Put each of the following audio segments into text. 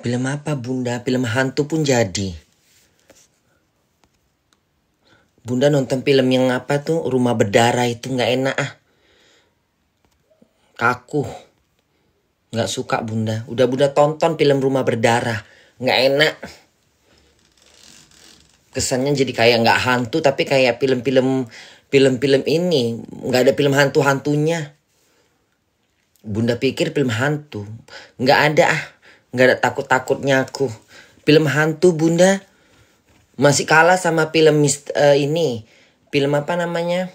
Film apa Bunda? Film hantu pun jadi. Bunda nonton film yang apa tuh? Rumah Berdarah itu nggak enak ah. Kaku. Nggak suka Bunda. Udah Bunda tonton film Rumah Berdarah. Nggak enak. Kesannya jadi kayak nggak hantu tapi kayak film-film ini. Nggak ada film hantu-hantunya. Bunda pikir film hantu. Nggak ada ah. Nggak ada takut-takutnya aku. Film hantu Bunda masih kalah sama film ini. Film apa namanya?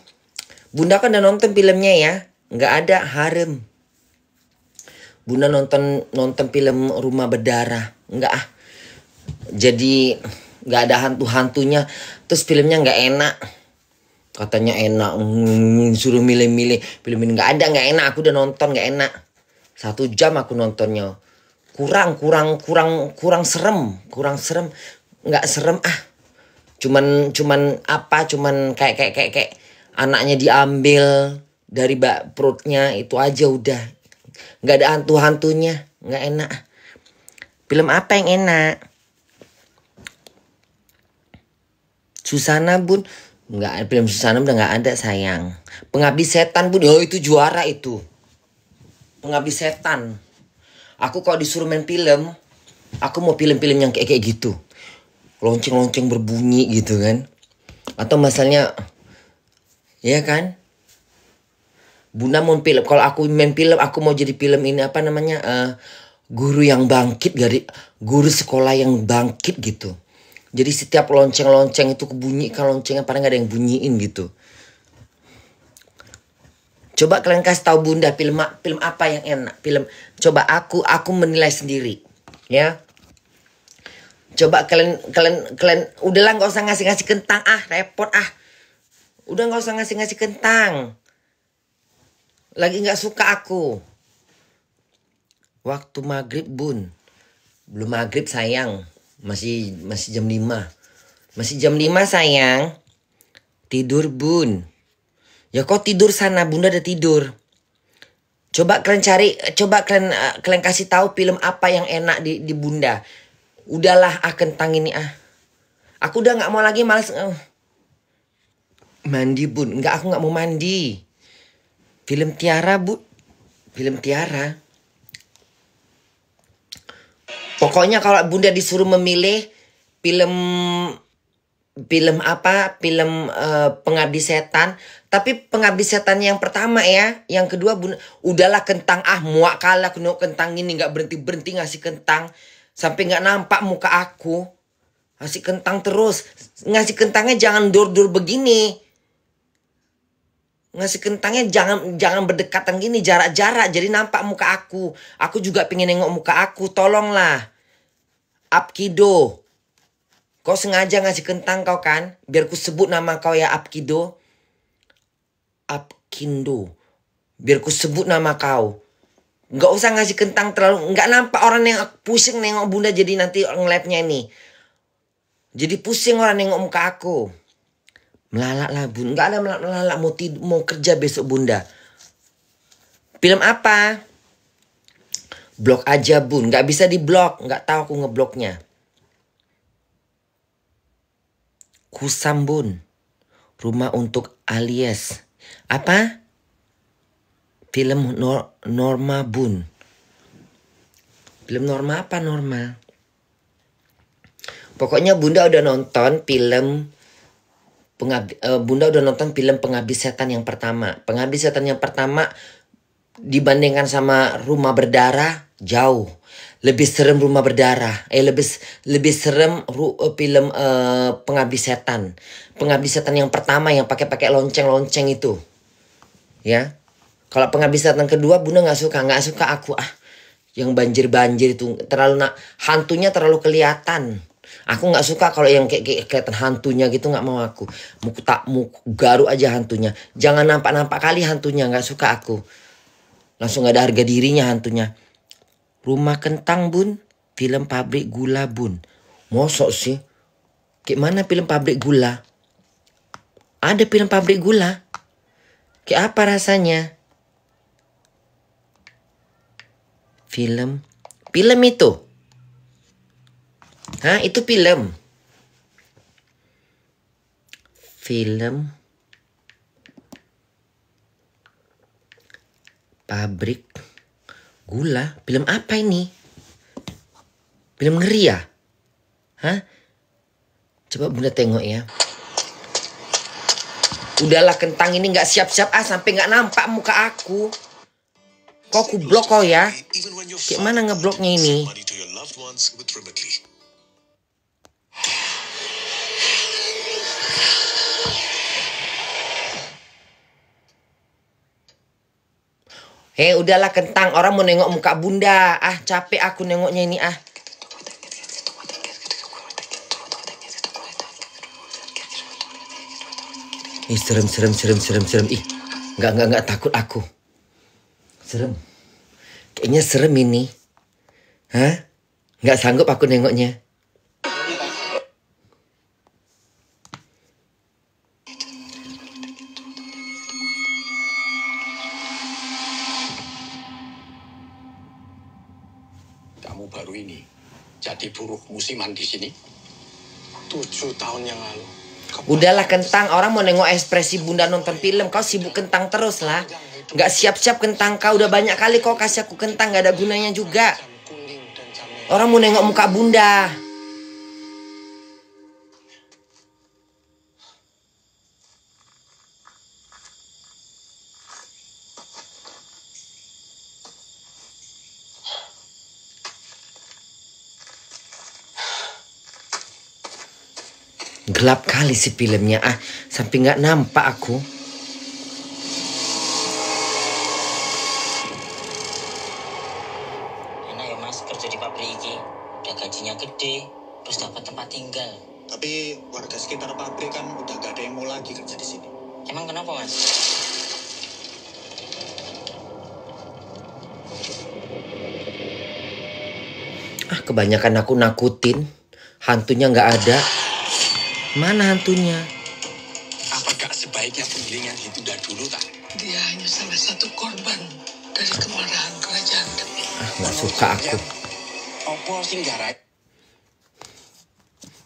Bunda kan udah nonton filmnya ya. Nggak ada harem. Bunda nonton film Rumah Berdarah. Nggak ah. Jadi nggak ada hantu-hantunya. Terus filmnya nggak enak. Katanya enak. Suruh milih-milih. Film ini nggak ada, nggak enak. Aku udah nonton nggak enak. 1 jam aku nontonnya. Kurang serem. Kurang serem. Nggak serem ah. Cuman kayak anaknya diambil dari perutnya itu aja udah. Nggak ada hantu-hantunya. Nggak enak. Film apa yang enak? Susana Bun. Nggak, film Susana udah nggak ada sayang. Pengabdi Setan Bun. Oh itu juara itu. Pengabdi Setan. Aku kalau disuruh main film, aku mau film-film yang kayak gitu. Lonceng-lonceng berbunyi gitu kan. Atau misalnya, ya kan? Bunda mau film. Kalau aku main film, aku mau jadi film ini apa namanya? Guru yang bangkit dari guru sekolah yang bangkit gitu. Jadi setiap lonceng-lonceng itu kebunyikan loncengnya padahal nggak ada yang bunyiin gitu. Coba kalian kasih tahu Bunda film apa yang enak. Coba aku menilai sendiri, ya. Coba kalian udahlah nggak usah ngasih kentang ah, repot ah. Udah nggak usah ngasih kentang. Lagi nggak suka aku. Waktu maghrib Bun. Belum maghrib sayang. Masih jam 5. Masih jam 5 sayang. Tidur Bun. Ya kok tidur sana, Bunda udah tidur. Coba kalian kasih tahu film apa yang enak di Bunda. Udahlah kentang ini ah. Aku udah nggak mau lagi, males. Mandi Bun, aku nggak mau mandi. Film Tiara Bu, film Tiara. Pokoknya kalau Bunda disuruh memilih film apa? Film Pengabdi Setan. Tapi Pengabdi Setan yang pertama ya. Yang kedua Bunda, udahlah kentang ah, muak kalah aku nengok kentang ini nggak berhenti ngasih kentang sampai nggak nampak muka aku. Ngasih kentang terus. Ngasih kentangnya jangan dor-dor begini. Ngasih kentangnya jangan berdekatan gini, jarak-jarak jadi nampak muka aku. Aku juga pengen nengok muka aku, tolonglah. Apkido. Kau sengaja ngasih kentang kau kan? Biar ku sebut nama kau ya Apkido. Apkindo. Biar ku sebut nama kau. Nggak usah ngasih kentang terlalu. Nggak nampak orang yang pusing nengok Bunda jadi nanti ngelapnya ini. Jadi pusing orang nengok muka aku. Melalak lah Bun. Nggak ada melalak mau kerja besok Bunda. Film apa? Blok aja Bun. Nggak bisa di blok. Nggak tahu aku ngebloknya. Kusam Bun. Rumah untuk alias. Apa? Film Norma Bun. Film Norma apa Norma? Pokoknya Bunda udah nonton film Bunda udah nonton film Pengabdi Setan yang pertama. Pengabdi Setan yang pertama dibandingkan sama Rumah Berdarah jauh. Lebih serem Rumah Berdarah. Lebih serem film Pengabdi Setan. Pengabdi Setan yang pertama yang pakai lonceng-lonceng itu. Ya. Kalau Pengabdi Setan kedua Bunda nggak suka aku ah. Yang banjir-banjir itu hantunya terlalu kelihatan. Aku nggak suka kalau yang kayak kelihatan hantunya gitu, nggak mau aku. Mau garuk aja hantunya. Jangan nampak kali hantunya, nggak suka aku. Langsung nggak ada harga dirinya hantunya. Rumah Kentang Bun, film pabrik gula Bun. Mosok sih? Kayak mana film pabrik gula? Ada film pabrik gula. Kayak apa rasanya? Film itu. Hah, itu film. Film Pabrik Gula. Film apa ini? Film ngeri ya? Hah? Coba Bunda tengok ya. Udahlah Kentang, ini nggak siap-siap sampai nggak nampak muka aku. Kok aku blok kau ya? Kayak mana ngebloknya ini? Udahlah Kentang, orang mau nengok muka Bunda. Capek aku nengoknya ini Serem. Ih, nggak takut aku. Serem. Kayaknya serem ini. Hah? Nggak sanggup aku nengoknya. Kamu baru ini jadi buruh musiman di sini? 7 tahun yang lalu. Udahlah Kentang, orang mau nengok ekspresi Bunda nonton film. Kau sibuk Kentang terus lah. Nggak siap-siap Kentang, kau udah banyak kali kau kasih aku Kentang, nggak ada gunanya juga. Orang mau nengok muka Bunda. Gelap kali sih filmnya sampai nggak nampak aku. Enak ya Mas kerja di pabrik ini, udah gajinya gede, terus dapat tempat tinggal. Tapi warga sekitar pabrik kan udah gak ada yang mau lagi kerja di sini. Emang kenapa Mas? Kebanyakan aku nakutin. Hantunya nggak ada. Mana hantunya? Apakah sebaiknya penggilingan ditunda dulu tak? Dia hanya salah satu korban dari kemarahan kerajaan. Nggak suka aku. Opo sing garai?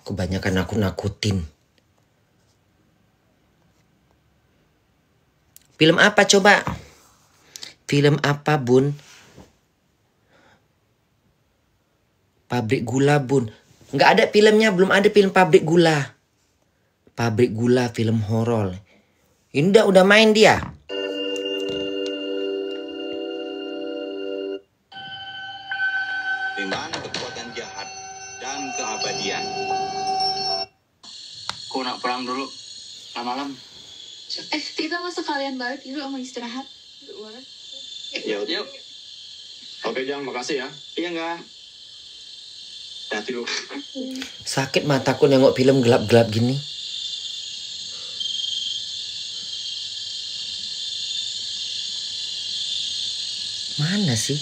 Kebanyakan aku nakutin. Film apa coba? Film apa Bun? Pabrik Gula Bun. Nggak ada filmnya, belum ada film Pabrik Gula. Pabrik Gula film horor. Ini udah main dia. Dengan kekuatan jahat dan keabadian. Aku nak pulang dulu, malam-malam. Kita nggak sekalian balik dulu sama istirahat. Yuk. Oke Jang, makasih ya. Iya enggak? Hati lu. Sakit mataku nengok film gelap-gelap gini. Mana sih?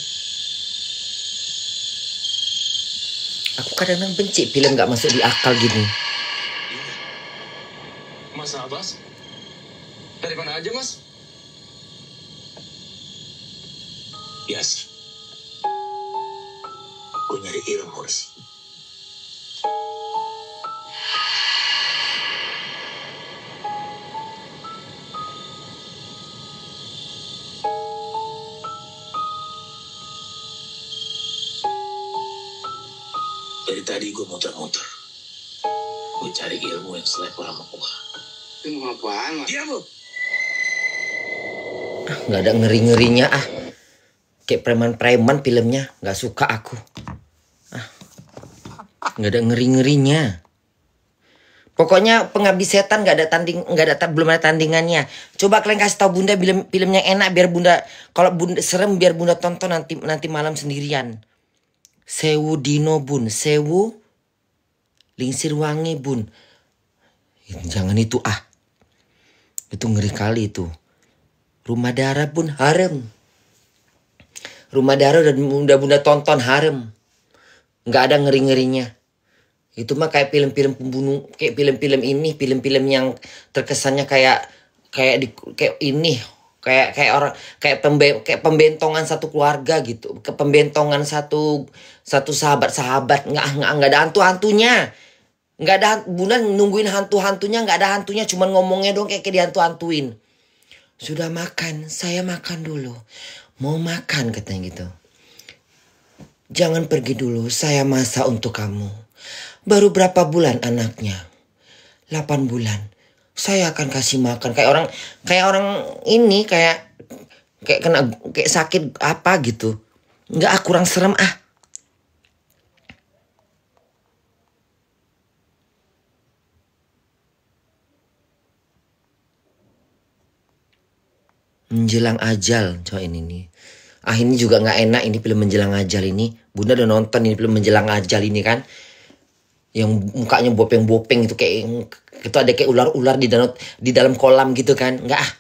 Aku kadang-kadang benci film gak masuk di akal gini. Mas Abbas? Dari mana aja Mas? Yes. Gue nyari ilmu sih. Dari tadi gue muter-muter. Gue cari ilmu yang selevel sama gue. Ilmu apaan, Mas? Diam lu! Nggak ada ngeri-ngerinya Kayak preman-preman filmnya. Nggak suka aku. Nggak ada ngeri-ngerinya. Pokoknya Pengabdi Setan belum ada tandingannya. Coba kalian kasih tahu Bunda filmnya enak biar Bunda, kalau Bunda serem biar Bunda tonton nanti malam sendirian. Sewu Dino Bun, Sewu Lingsir Wangi Bun. Jangan itu Itu ngeri kali itu. Rumah Darah Bun harem. Rumah Darah udah Bunda tonton harem. Nggak ada ngeri-ngerinya. Itu mah kayak film-film pembunuh, kayak film-film ini, film-film yang terkesannya kayak ini Kayak orang kayak pembentongan satu keluarga gitu, ke pembentongan satu sahabat nggak ada hantunya, nggak ada. Bunda nungguin hantunya, nggak ada hantunya, cuman ngomongnya dong kayak dihantuin. Sudah makan, saya makan dulu, mau makan katanya gitu. Jangan pergi dulu, saya masak untuk kamu. Baru berapa bulan anaknya? 8 bulan. Saya akan kasih makan kayak orang ini kayak kena kayak sakit apa gitu. Enggak, kurang serem ah. Menjelang ajal, coba ini nih. Ini juga nggak enak ini film Menjelang Ajal ini. Bunda udah nonton ini film Menjelang Ajal ini kan? Yang mukanya bopeng-bopeng itu kayak itu ada kayak ular-ular di dalam kolam gitu kan. Enggak ah.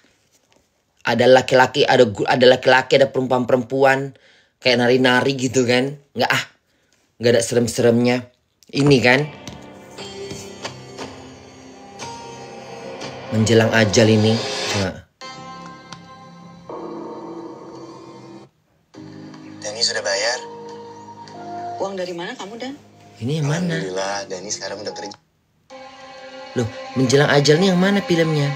Ada laki-laki, ada perempuan-perempuan kayak nari-nari gitu kan. Enggak ah. Enggak ada serem-seremnya. Ini kan Menjelang Ajal ini. Coba. Dani sudah bayar. Uang dari mana kamu, Dan? Ini yang mana? Alhamdulillah, Dani sekarang udah kerja. Loh, Menjelang Ajal nih yang mana filmnya?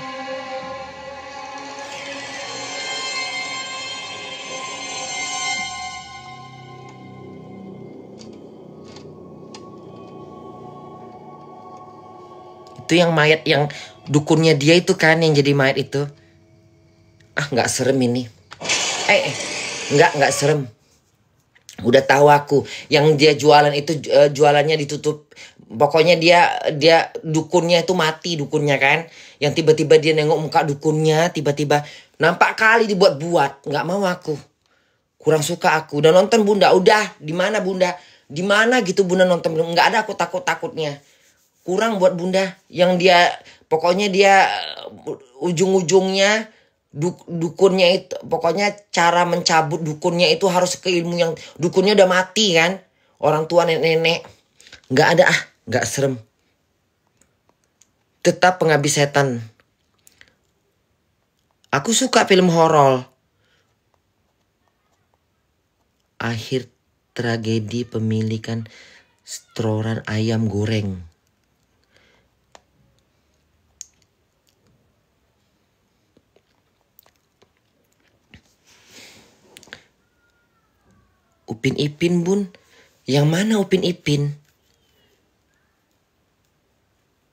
Itu yang mayat, yang dukunnya dia itu kan, yang jadi mayat itu. Ah, nggak serem ini. Nggak serem. Udah tahu aku, yang dia jualan itu jualannya ditutup. Pokoknya dia dukunnya itu mati, dukunnya kan. Yang tiba-tiba dia nengok muka dukunnya, tiba-tiba nampak kali dibuat-buat. Nggak mau aku. Kurang suka aku. Udah nonton Bunda, udah. Di mana Bunda? Di mana gitu Bunda nonton? Nggak ada aku takutnya. Kurang buat Bunda. Yang dia, pokoknya dia ujung-ujungnya dukunnya itu, pokoknya cara mencabut dukunnya itu harus ke ilmu yang dukunnya udah mati kan, orang tua nenek-nenek. Nggak ada ah, nggak serem. Tetap Pengabdi Setan. Aku suka film horor. Akhir tragedi pemilikan setoran ayam goreng. Upin Ipin Bun. Yang mana Upin Ipin?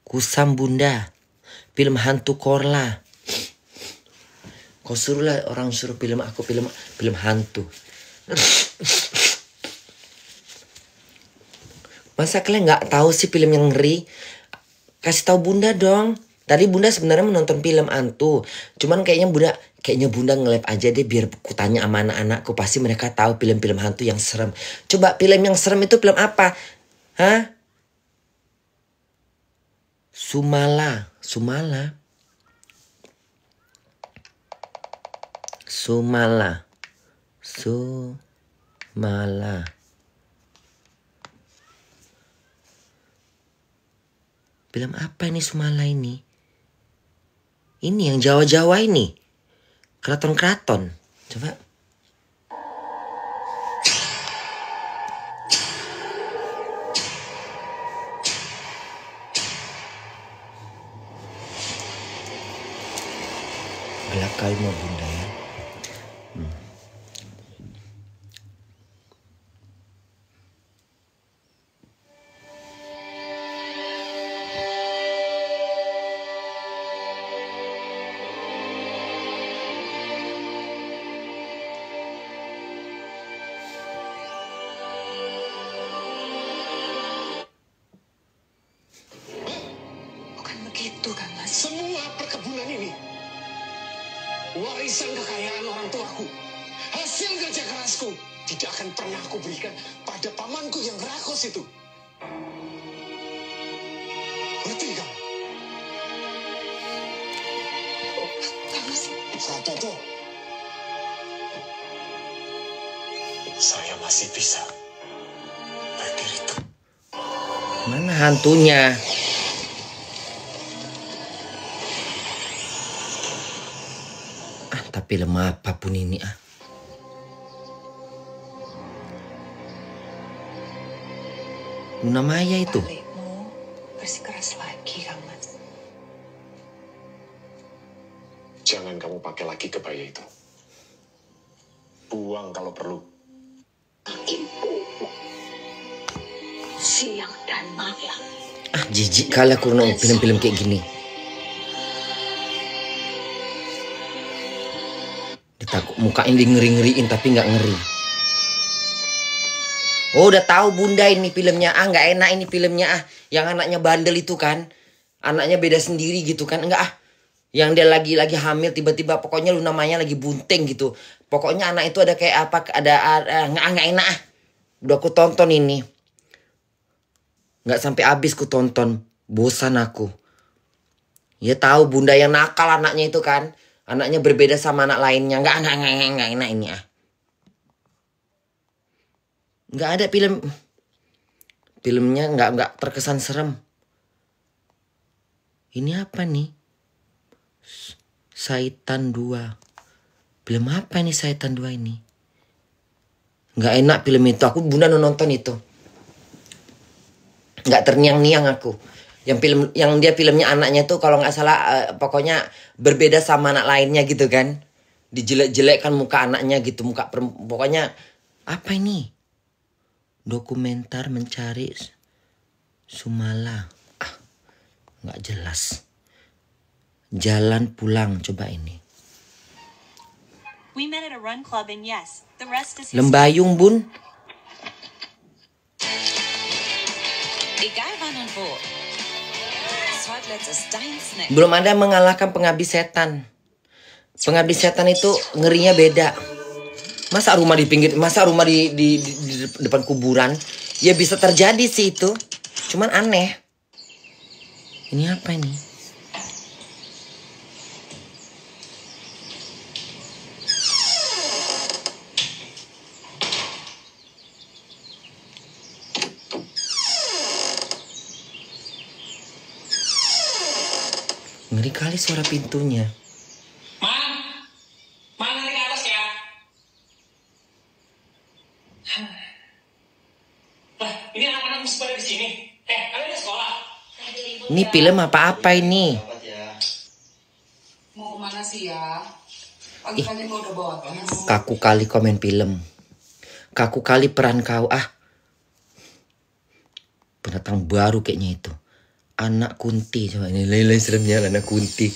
Kusam Bunda. Film hantu Korla. Kau suruhlah orang suruh film aku film hantu. Masa kalian nggak tahu sih film yang ngeri? Kasih tahu Bunda dong. Tadi Bunda sebenarnya menonton film hantu. Cuman kayaknya Bunda nge-live aja deh biar ku tanya sama anak-anakku. Pasti mereka tahu film-film hantu yang serem. Coba film yang serem itu film apa? Hah? Sumala. Film apa ini Sumala ini? Ini yang Jawa-Jawa ini. Keraton-keraton. Coba. Gelap kali mau Bunda ya. Begitu kan, Mas? Semua perkebunan ini warisan kekayaan orang tuaku, hasil kerja kerasku, tidak akan pernah aku berikan pada pamanku yang rakos itu. Ngerti kamu? Satu tuh, saya masih bisa berdiri tegak. Mana hantunya? film apapun ini ah. Luna Maya itu. Balikmu bersikeras lagi, Kang Mas. Jangan kamu pakai lagi kebaya itu. Buang kalau perlu. Ibu, siang dan malam. Ah, jijik kali aku nonton film-film kayak gini. Ditakut mukanya di ngeri-ngeriin tapi nggak ngeri. Oh, udah tahu Bunda ini filmnya. Ah, nggak enak ini filmnya ah. Yang anaknya bandel itu kan. Anaknya beda sendiri gitu kan. Enggak ah. Yang dia lagi hamil tiba-tiba pokoknya Luna Maya lagi bunting gitu. Pokoknya anak itu ada kayak apa, nggak enak ah. Udah aku tonton ini. Nggak sampai habis ku tonton. Bosan aku. Ya tahu Bunda yang nakal anaknya itu kan. Anaknya berbeda sama anak lainnya. Nggak enak ini ah. Nggak ada filmnya nggak terkesan serem. Ini apa nih? Saitan 2. Film apa ini Saitan 2 ini? Nggak enak film itu. Aku Bunda nonton itu. Nggak terniang-niang aku. Yang dia filmnya anaknya tuh kalau nggak salah pokoknya berbeda sama anak lainnya gitu kan. Dijelek-jelekkan muka anaknya gitu. Pokoknya apa ini? Dokumenter mencari Sumala. Ah, nggak jelas. Jalan pulang, coba ini. We met at a run club and yes, the rest is Lembayung, Bun. Belum ada mengalahkan Pengabdi Setan. Pengabdi Setan itu ngerinya beda. Masa rumah di depan kuburan? Ya bisa terjadi sih itu. Cuman aneh. Ini apa ini? Ngeri kali suara pintunya. Mana nih ke atas ya? Lah, ini anak-anak mesti pada di sini. Kalian di sekolah? Ini film apa-apa ini? Mau kemana sih ya? Pagi-pagi kau udah bawa gas. Kaku kali komen film. Kaku kali peran kau ah. Pendatang baru kayaknya itu. Anak Kunti, coba ini lain-lain seremnya Anak Kunti.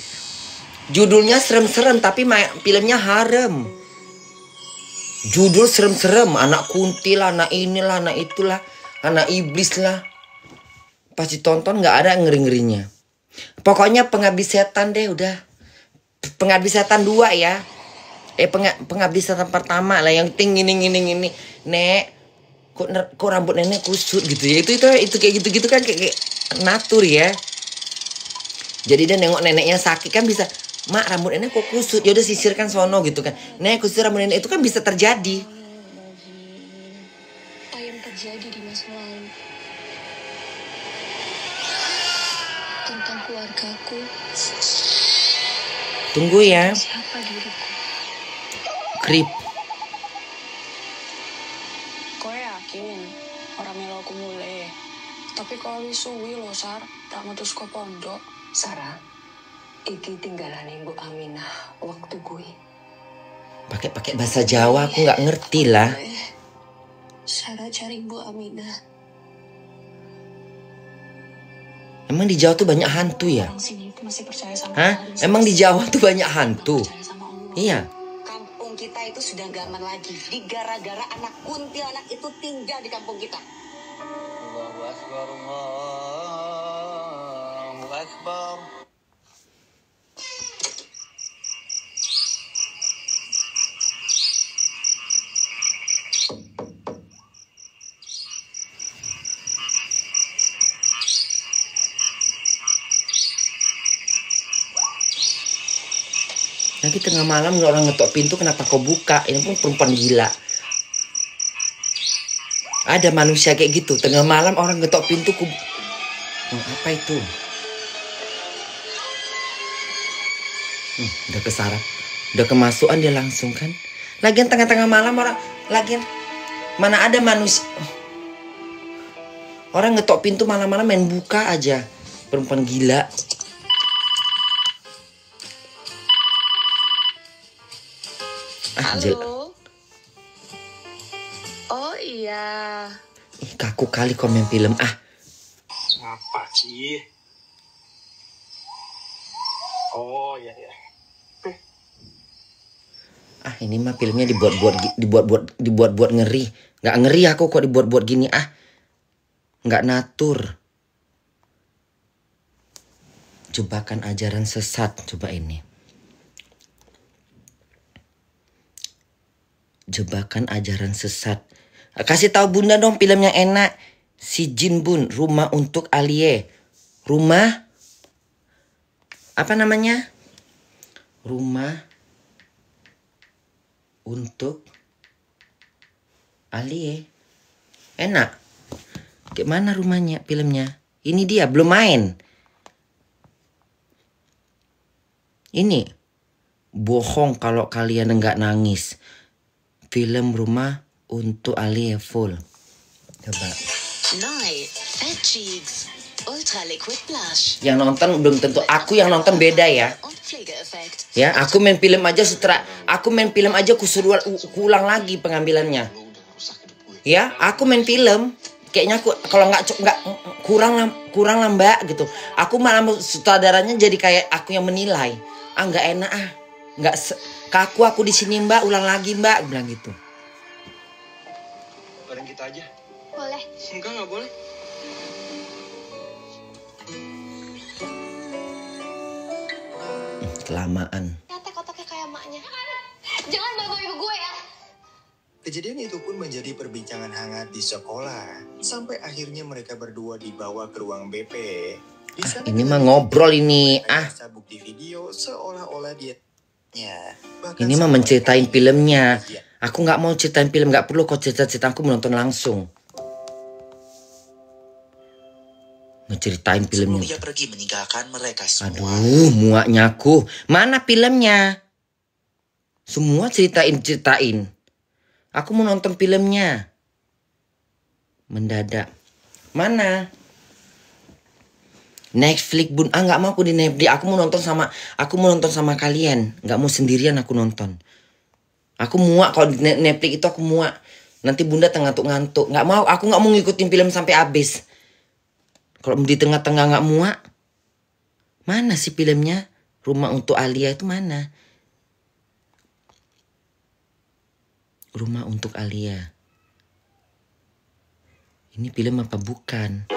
Judulnya serem-serem tapi filmnya harem. Judul serem-serem, anak Kunti lah, anak inilah, anak itulah, anak iblis lah. Pasti tonton nggak ada ngeri-ngerinya. Pokoknya Pengabdi Setan deh udah. Pengabdi Setan 2 ya. Pengabdi Setan pertama lah yang tinggi ini. Nek, kok rambut nenek kusut gitu ya. Itu kayak gitu-gitu kan kayak natur ya. Jadi dia nengok neneknya sakit kan bisa, mak rambut nenek kok kusut, ya udah sisirkan sono gitu kan. Nek kusut rambut nenek itu kan bisa terjadi. Apa yang terjadi di masa lalu tentang keluargaku? Tunggu ya. Siapa diriku? Krip. Kau yakin orang melo aku mulai? Tapi kalau suwi lo Sar, tak metus ke pondok. Sarah, iki tinggalan Ibu Aminah waktu gue. Pakai bahasa Jawa aku nggak ngerti lah. Sarah cari Bu Aminah. Emang di Jawa tuh banyak hantu ya? Orang sini itu masih percaya sama Hah? Emang di Jawa tuh banyak hantu? percaya sama Allah. Iya. Kampung kita itu sudah gak aman lagi. Di gara-gara anak kuntilanak itu tinggal di kampung kita. Allahu Akbar, Allahu Akbar. Nanti tengah malam orang ngetok pintu kenapa kau buka? Ini pun perempuan gila. Ada manusia kayak gitu. Tengah malam orang ngetok pintu apa itu? Udah kesarap. Udah kemasukan dia langsung kan. Lagian tengah-tengah malam orang, lagian mana ada manusia. Orang ngetok pintu malam-malam main buka aja. Perempuan gila. Halo. Oh iya. Ih, kaku kali komen film. Apa sih? Oh iya. Ini mah filmnya dibuat-buat ngeri. Nggak ngeri aku kok dibuat-buat gini. Nggak natur. Jebakan ajaran sesat. Coba ini. Jebakan ajaran sesat. Kasih tahu bunda dong film yang enak. Si Jin Bun, Rumah untuk Alie. Rumah apa namanya? Rumah untuk Alie. Enak. Gimana rumahnya filmnya? Ini dia belum main. Ini bohong kalau kalian enggak nangis. Film Rumah untuk Alie full. Coba. Neu, Fat Cheeks, Ultra Liquid Blush. Yang nonton belum tentu. Aku yang nonton beda ya. Und Pflegeeffekt. Ya, aku main film aja kusuruh ulang lagi pengambilannya. Ya, aku main film. Kayaknya aku kalau nggak kurang lah mbak gitu. Aku malah sutradaranya jadi kayak aku yang menilai. Nggak enak nggak kaku aku di sini mbak, ulang lagi mbak, bilang gitu. Bareng kita aja. Boleh. Enggak boleh. Kelamaan. Nyata otaknya kayak maknya. Jangan bawa ibu gue ya. Kejadian itu pun menjadi perbincangan hangat di sekolah. Sampai akhirnya mereka berdua dibawa ke ruang BP. Ini mah ngobrol ini. Bukti video seolah-olah dia. Ini mah menceritain filmnya. Aku nggak mau ceritain film, nggak perlu kau cerita-cerita, aku menonton langsung. Ngeceritain filmnya. Dia pergi meninggalkan mereka semua. Aduh, muaknya aku. Mana filmnya? Semua ceritain. Aku mau nonton filmnya. Mendadak. Mana? Netflix bun. Nggak mau aku di Netflix. Aku mau nonton sama kalian. Nggak mau sendirian aku nonton. Aku muak kalau di Netflix itu, aku muak. Nanti bunda ngantuk-ngantuk. Nggak mau. Aku nggak mau ngikutin film sampai habis. Kalau di tengah-tengah nggak muak. Mana sih filmnya? Rumah untuk Alia itu mana? Rumah untuk Alia. Ini film apa bukan?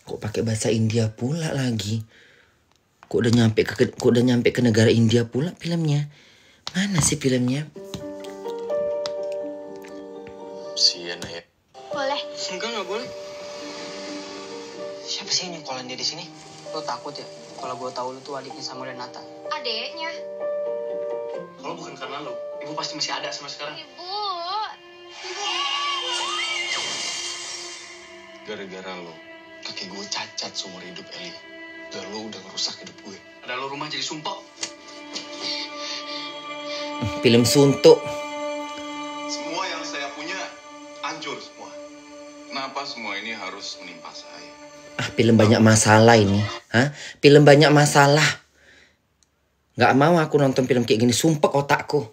Kok pakai bahasa India pula lagi? Kok udah nyampe ke negara India pula filmnya? Mana sih filmnya? Sian ya. Boleh. Enggak boleh. Siapa sih yang nyengkolan dia di sini? Lo takut ya? Kalau gue tahu lo tuh adiknya Samuel dan Nata. Adeknya. Kalau bukan karena lo, ibu pasti masih ada sampai sekarang. Ibu. Gara-gara lo, kaki gue cacat seumur hidup Eli. Dan lo udah ngerusak hidup gue. Ada lo rumah jadi sumpah. Film suntuk. Semua yang saya punya hancur semua. Kenapa semua ini harus menimpa saya? Film banyak masalah ini. Film banyak masalah. Gak mau aku nonton film kayak gini. Sumpah otakku.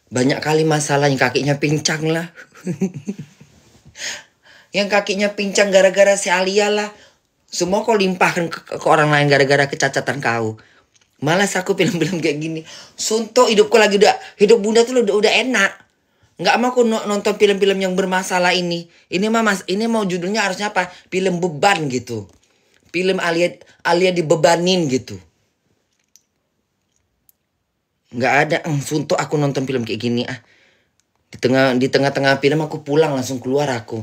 Banyak kali masalah, yang kakinya pincang lah. Yang kakinya pincang gara-gara si Alia lah. Semua kau limpahkan ke orang lain gara-gara kecacatan kau. Malas aku film-film kayak gini. Suntuk hidupku lagi hidup bunda tuh udah enak. Nggak mau aku nonton film-film yang bermasalah ini. Ini mau judulnya harusnya apa? Film beban gitu. Film Alia dibebanin gitu. Nggak ada. Suntuk aku nonton film kayak gini Di tengah-tengah film aku pulang langsung keluar aku.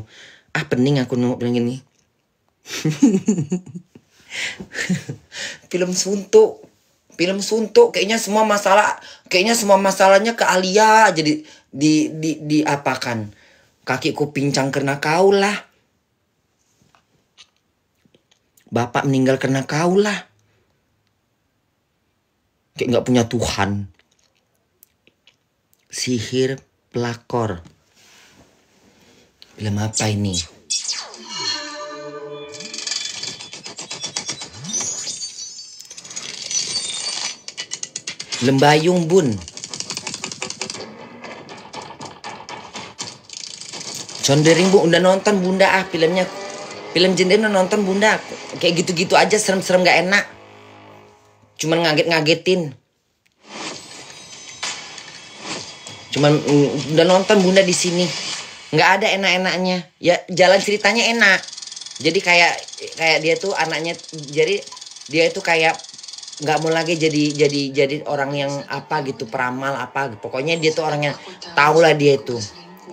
Pening aku nonton gini. Film suntuk. Kayaknya semua masalahnya ke Alia jadi diapakan. Kakiku pincang karena kau lah. Bapak meninggal karena kau lah. Kayak nggak punya Tuhan. Sihir pelakor. Film apa ini? Lembayung Bun. Condering Bu, udah nonton Bunda filmnya. Film jendela udah nonton Bunda. Kayak gitu-gitu aja, serem-serem gak enak. Cuman ngaget-ngagetin. Cuman udah nonton Bunda di sini. Nggak ada enak-enaknya. Ya jalan ceritanya enak. Jadi kayak dia tuh anaknya, jadi dia itu kayak nggak mau lagi jadi orang yang apa gitu, peramal apa. Pokoknya dia tuh orang yang tahu lah dia itu.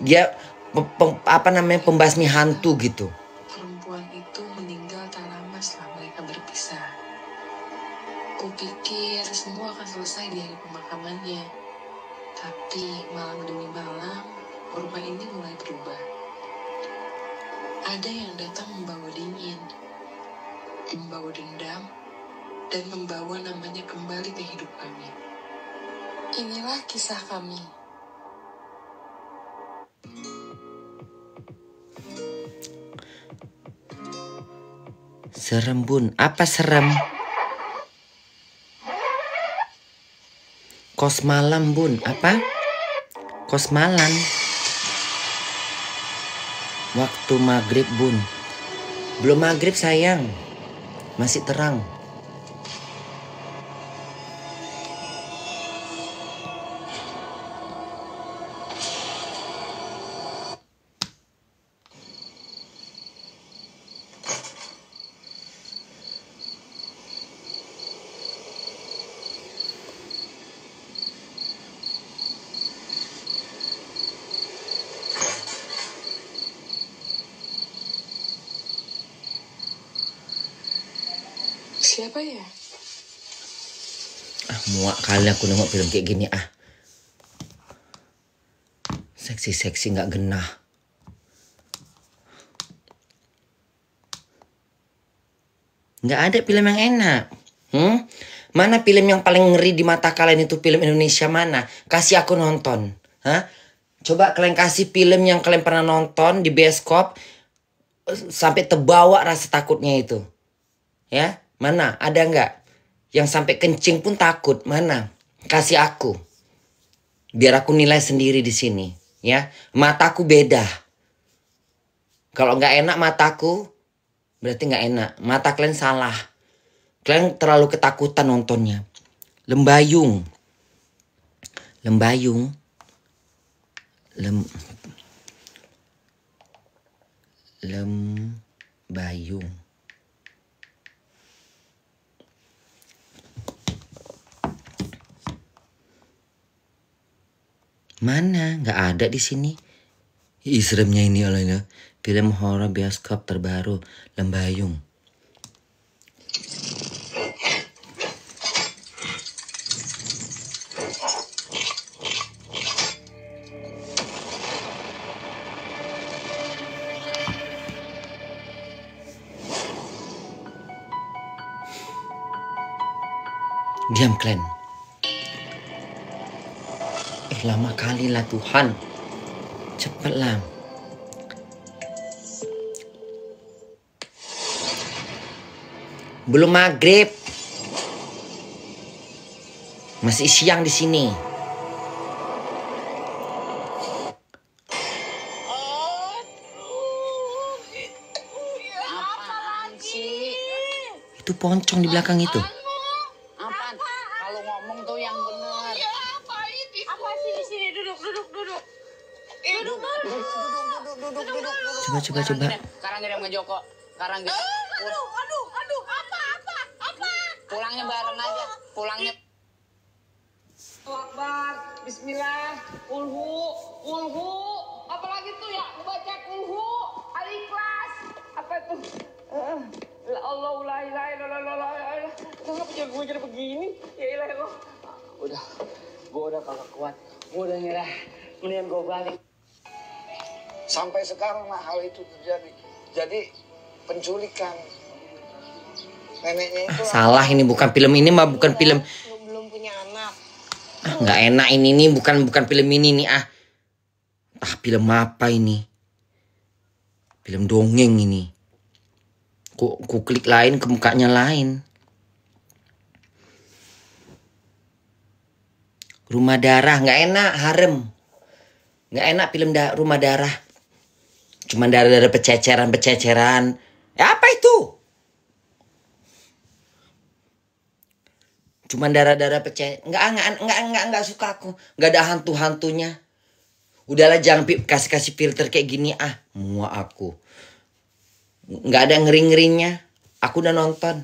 Dia pembasmi hantu gitu. Perempuan itu meninggal tak lama setelah mereka berpisah. Kupikir semua akan selesai di hari pemakamannya. Tapi malam demi malam, rumah ini mulai berubah. Ada yang datang membawa dingin, membawa dendam, dan membawa namanya kembali ke hidup kami. Inilah kisah kami. Serem Bun, apa serem? Kos malam Bun, apa? Kos malam. Waktu maghrib Bun. Belum maghrib sayang. Masih terang. Siapa ya? Muak kali aku nengok film kayak gini Seksi-seksi nggak genah. Nggak ada film yang enak. Mana film yang paling ngeri di mata kalian itu film Indonesia mana? Kasih aku nonton. Coba kalian kasih film yang kalian pernah nonton di bioskop sampai terbawa rasa takutnya itu. Ya, mana? Ada nggak? Yang sampai kencing pun takut. Mana? Kasih aku. Biar aku nilai sendiri di sini. Ya, mataku beda. Kalau nggak enak mataku, berarti nggak enak. Mata kalian salah. Kalian terlalu ketakutan nontonnya. Lembayung. Lembayung. Mana? Nggak ada di sini. Seremnya ini olehnya. Film horor bioskop terbaru, Lembayung. Diam kalian. Lama kali lah Tuhan. Cepatlah. Belum maghrib. Masih siang di sini. Apaan sih? Itu pocong di belakang itu. Apaan? Kalau ngomong tuh yang benar. Ya, apa ini? Apa sih di sini? Duduk. Duduk. Coba. Sekarang dia sama Joko. Sekarang dia. Aduh, apa? Pulangnya bareng aja. Pulangnya. Akbar, Bismillah, Ulhu. Apalagi tuh ya? Baca Ulhu, Al-Ikhlas. Apa itu? La Allah, la ilaha illallah. Kenapa gue jadi begini? Ya ilahi Allah. Gue udah kagak kuat. Gue udah nyerah. Mendingan gue balik. Sampai sekarang hal itu terjadi. Jadi penculikan Neneknya itu Salah, ini bukan film ini mah, bukan film. belum punya anak. Nggak enak ini nih, bukan film ini nih film apa ini? Film dongeng ini. Ku klik lain, ke mukanya lain. Rumah Darah, nggak enak, harem. Nggak enak film Rumah Darah. Cuman darah-darah bececeran. Apa itu? Cuman darah-darah Nggak suka aku. Nggak ada hantu-hantunya. Udahlah, jangan kasih filter kayak gini, muak aku. Nggak ada ngeri-ngerinya. Aku udah nonton.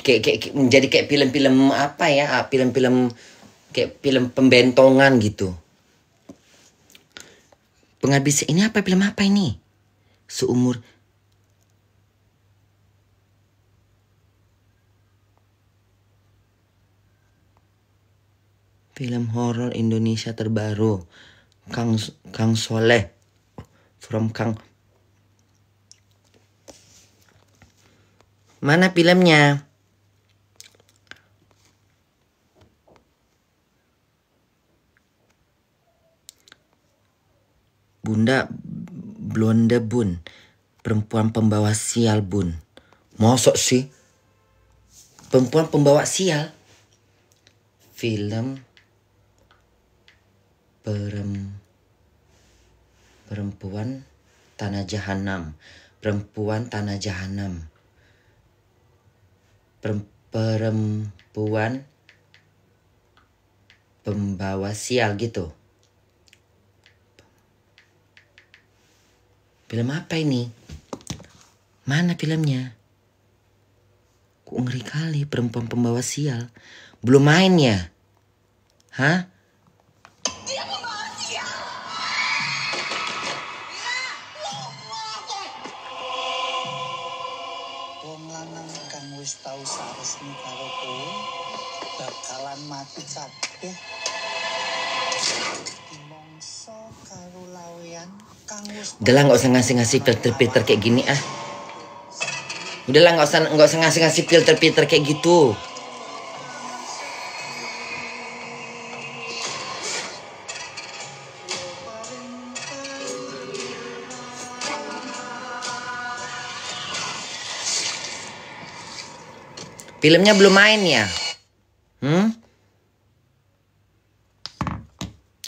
Kayak menjadi kayak film-film apa ya? Film-film kayak film pembentongan gitu. Pengabdi ini apa, film apa ini? Seumur. Film horor Indonesia terbaru. Kang Soleh. From Kang. Mana filmnya? Bunda Blonde Bun. Perempuan pembawa sial Bun. Mosok sih? Perempuan pembawa sial? Film Perempuan Tanah Jahanam. Perempuan Tanah Jahanam. Perempuan pembawa sial gitu. Film apa ini? Mana filmnya? Kok ngeri kali, perempuan pembawa sial. Belum main ya? Hah? Dia membawa sial. Wong lanang kang wis tau saresmi karo kowe bakalan mati kabeh. Mongso karo lawean kang wis. Udahlah, nggak usah ngasih filter kayak gini Udahlah, nggak usah ngasih filter kayak gitu. Filmnya belum main ya?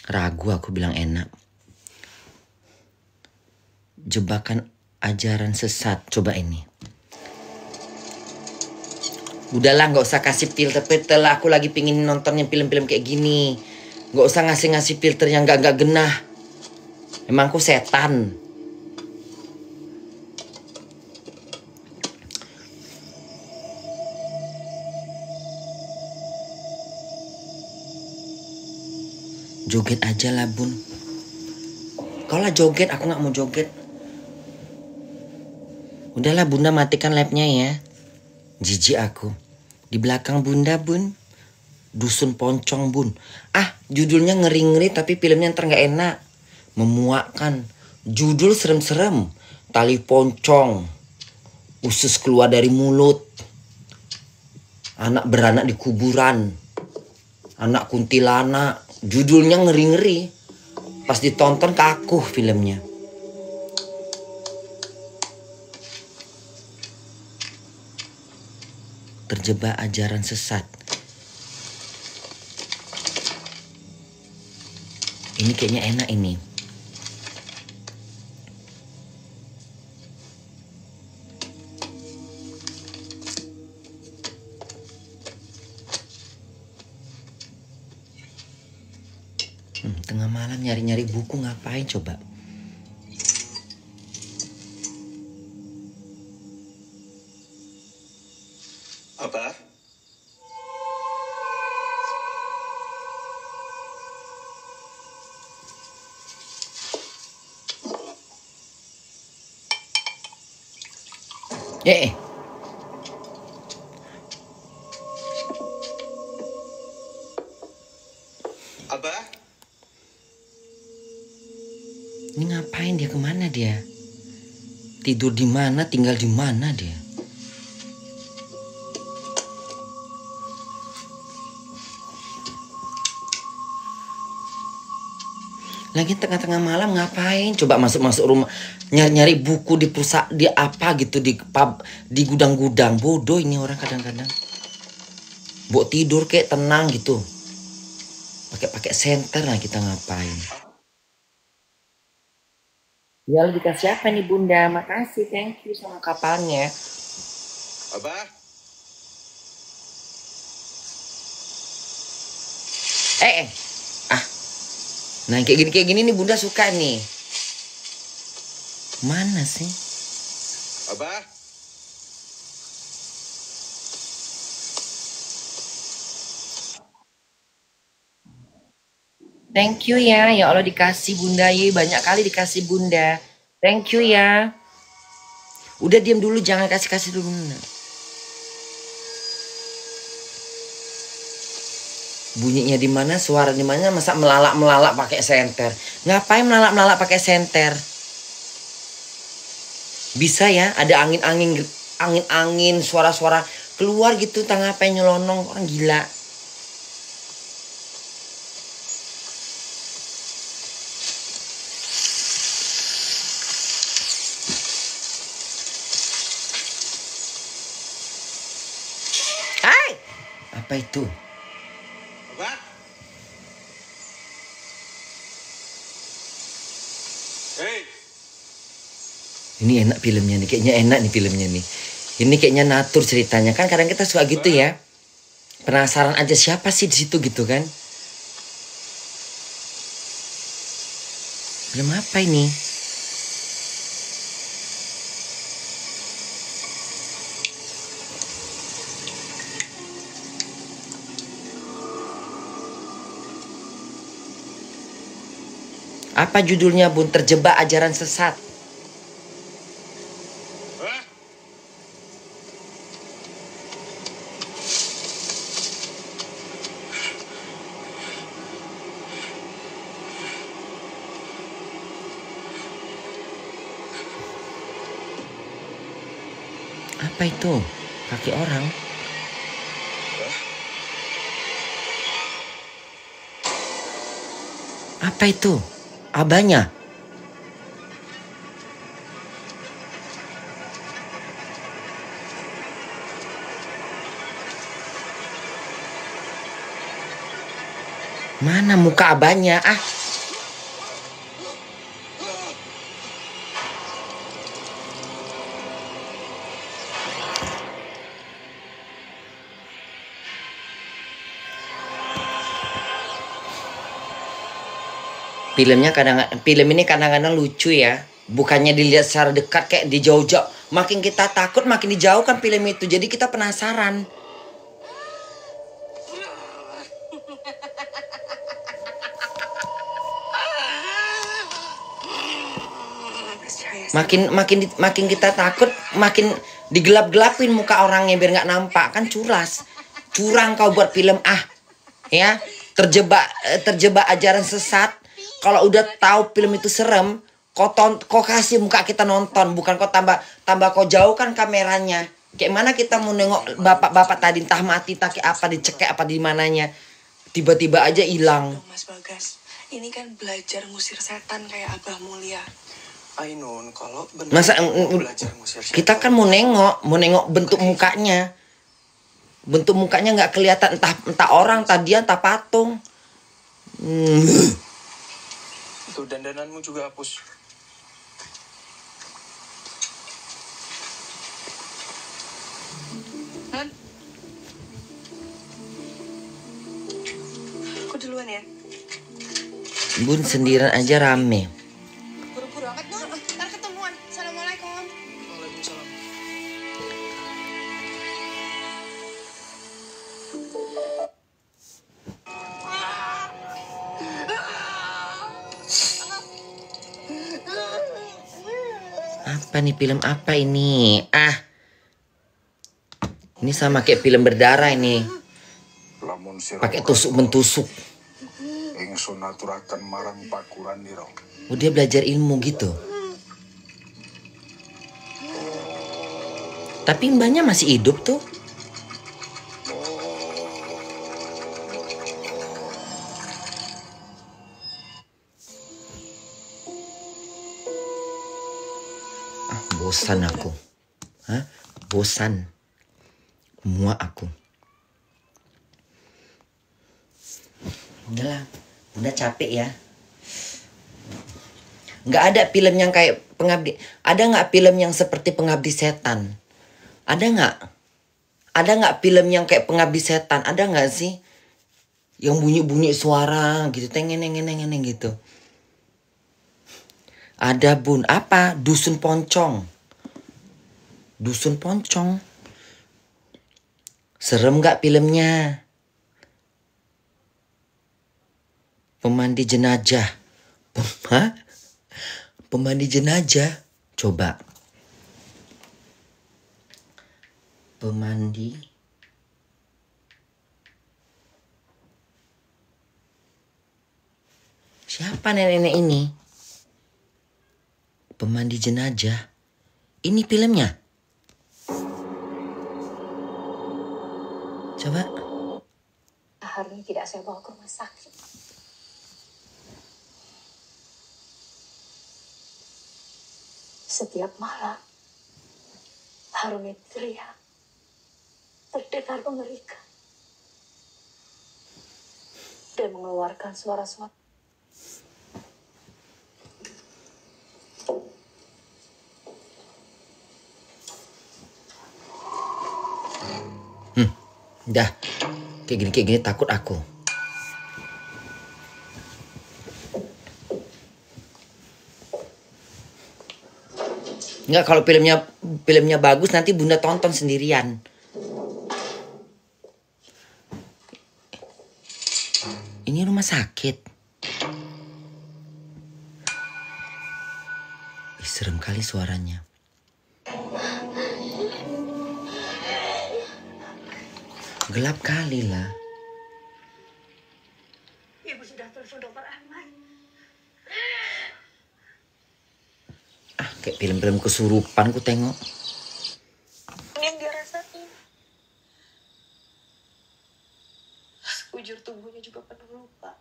Ragu aku bilang enak. Jebakan ajaran sesat. Coba ini. Udahlah, nggak usah kasih filter lah. Aku lagi pingin nonton yang film-film kayak gini. Nggak usah ngasih filter yang nggak genah. Emang aku setan. Joget aja lah Bun. Kau lah joget, aku nggak mau joget. Udahlah Bunda, matikan lapnya ya. Jijik aku. Di belakang Bunda Bun. Dusun Poncong Bun. Judulnya ngeri-ngeri tapi filmnya ntar nggak enak. Memuakkan. Judul serem-serem. Tali poncong. Usus keluar dari mulut. Anak beranak di kuburan. Anak kuntilanak. Judulnya ngeri-ngeri. Pas ditonton kaku filmnya. Terjebak ajaran sesat. Ini kayaknya enak ini. Tengah malam nyari-nyari buku ngapain coba? Apa? Abah? Ini ngapain dia, kemana dia? Tidur di mana, tinggal di mana dia? Lagi tengah-tengah malam ngapain? Coba masuk rumah nyari buku di perusahaan di apa gitu di pub, di gudang-gudang. Bodoh ini orang kadang-kadang. Buat tidur kayak tenang gitu. Pakai senter lah kita ngapain? Ya lebih dikasih apa nih Bunda? Makasih, thank you sama kapalnya. Abah. Nah kayak gini nih Bunda suka nih. Mana sih? Abah. Thank you ya. Ya Allah dikasih Bunda ya. Banyak kali dikasih Bunda. Thank you ya. Udah diam dulu, jangan kasih dulu. Bunyinya di mana, suara di mana, masa melalak pakai senter. Ngapain melalak pakai senter? Bisa ya, ada angin, suara-suara keluar gitu, tengah apa nyelonong, orang gila. Hai! Apa itu? Ini enak filmnya nih, kayaknya enak nih filmnya nih. Ini kayaknya natur ceritanya, kan kadang kita suka gitu ya. Penasaran aja siapa sih di situ gitu kan. Film apa ini? Apa judulnya Bun? Terjebak ajaran sesat. Apa itu? Kaki orang? Apa itu? Abahnya? Mana muka abahnya? Film ini kadang-kadang lucu ya. Bukannya dilihat secara dekat kayak di jauh-jauh. Makin kita takut makin dijauhkan film itu. Jadi kita penasaran. Makin kita takut makin digelap-gelapin muka orangnya biar nggak nampak, kan curang kau buat film ya. Terjebak ajaran sesat. Kalau udah tahu film itu serem, kau kasih muka kita nonton, bukan kau tambah kau jauhkan kameranya. Kayak mana kita mau nengok bapak-bapak tadi entah mati tak apa dicekek apa di mananya, tiba-tiba aja hilang. Mas Bagas, ini kan belajar ngusir setan kayak Abah Mulia. Ainun, kalau masa kita kan mau nengok bentuk mukanya. Bentuk mukanya nggak kelihatan, entah orang, entah dia, entah patung. Itu dandananmu juga hapus. Aku duluan ya. Bun sendirian aja rame. Buru-buru amat dong. Ntar ketemuan. Assalamualaikum. Waalaikumsalam. Apa nih, film apa ini? Ini sama kayak film berdarah ini. Pakai tusuk mentusuk. Oh, dia belajar ilmu gitu. Tapi mbaknya masih hidup tuh. Bosan aku. Hah? Bosan. Muak aku. Udahlah, udah capek ya. Nggak ada film yang kayak Pengabdi. Ada nggak film yang seperti Pengabdi Setan? Ada nggak? Ada nggak film yang kayak Pengabdi Setan? Ada nggak sih? Yang bunyi-bunyi suara gitu, tengen-tengen gitu. Ada bun, apa? Dusun Poncong. Dusun Poncong. Serem nggak filmnya? Pemandi jenazah. Hah? Pemandi jenazah. Coba. Pemandi. Siapa nenek-nenek ini? Pemandi jenazah. Ini filmnya. Coba. Harun tidak saya bawa ke rumah sakit. Setiap malam, Harun itu teriak. Terdengar mengerikan. Dan mengeluarkan suara-suara. Dah, kayak gini takut aku. Enggak, kalau filmnya bagus nanti Bunda tonton sendirian. Ini rumah sakit. Serem kali suaranya. Gelap kali lah. Ibu sudah telepon dokter Ahmad. Kayak film-film kesurupan ku tengok. Yang dia rasain. Sekujur tubuhnya juga penuh luka.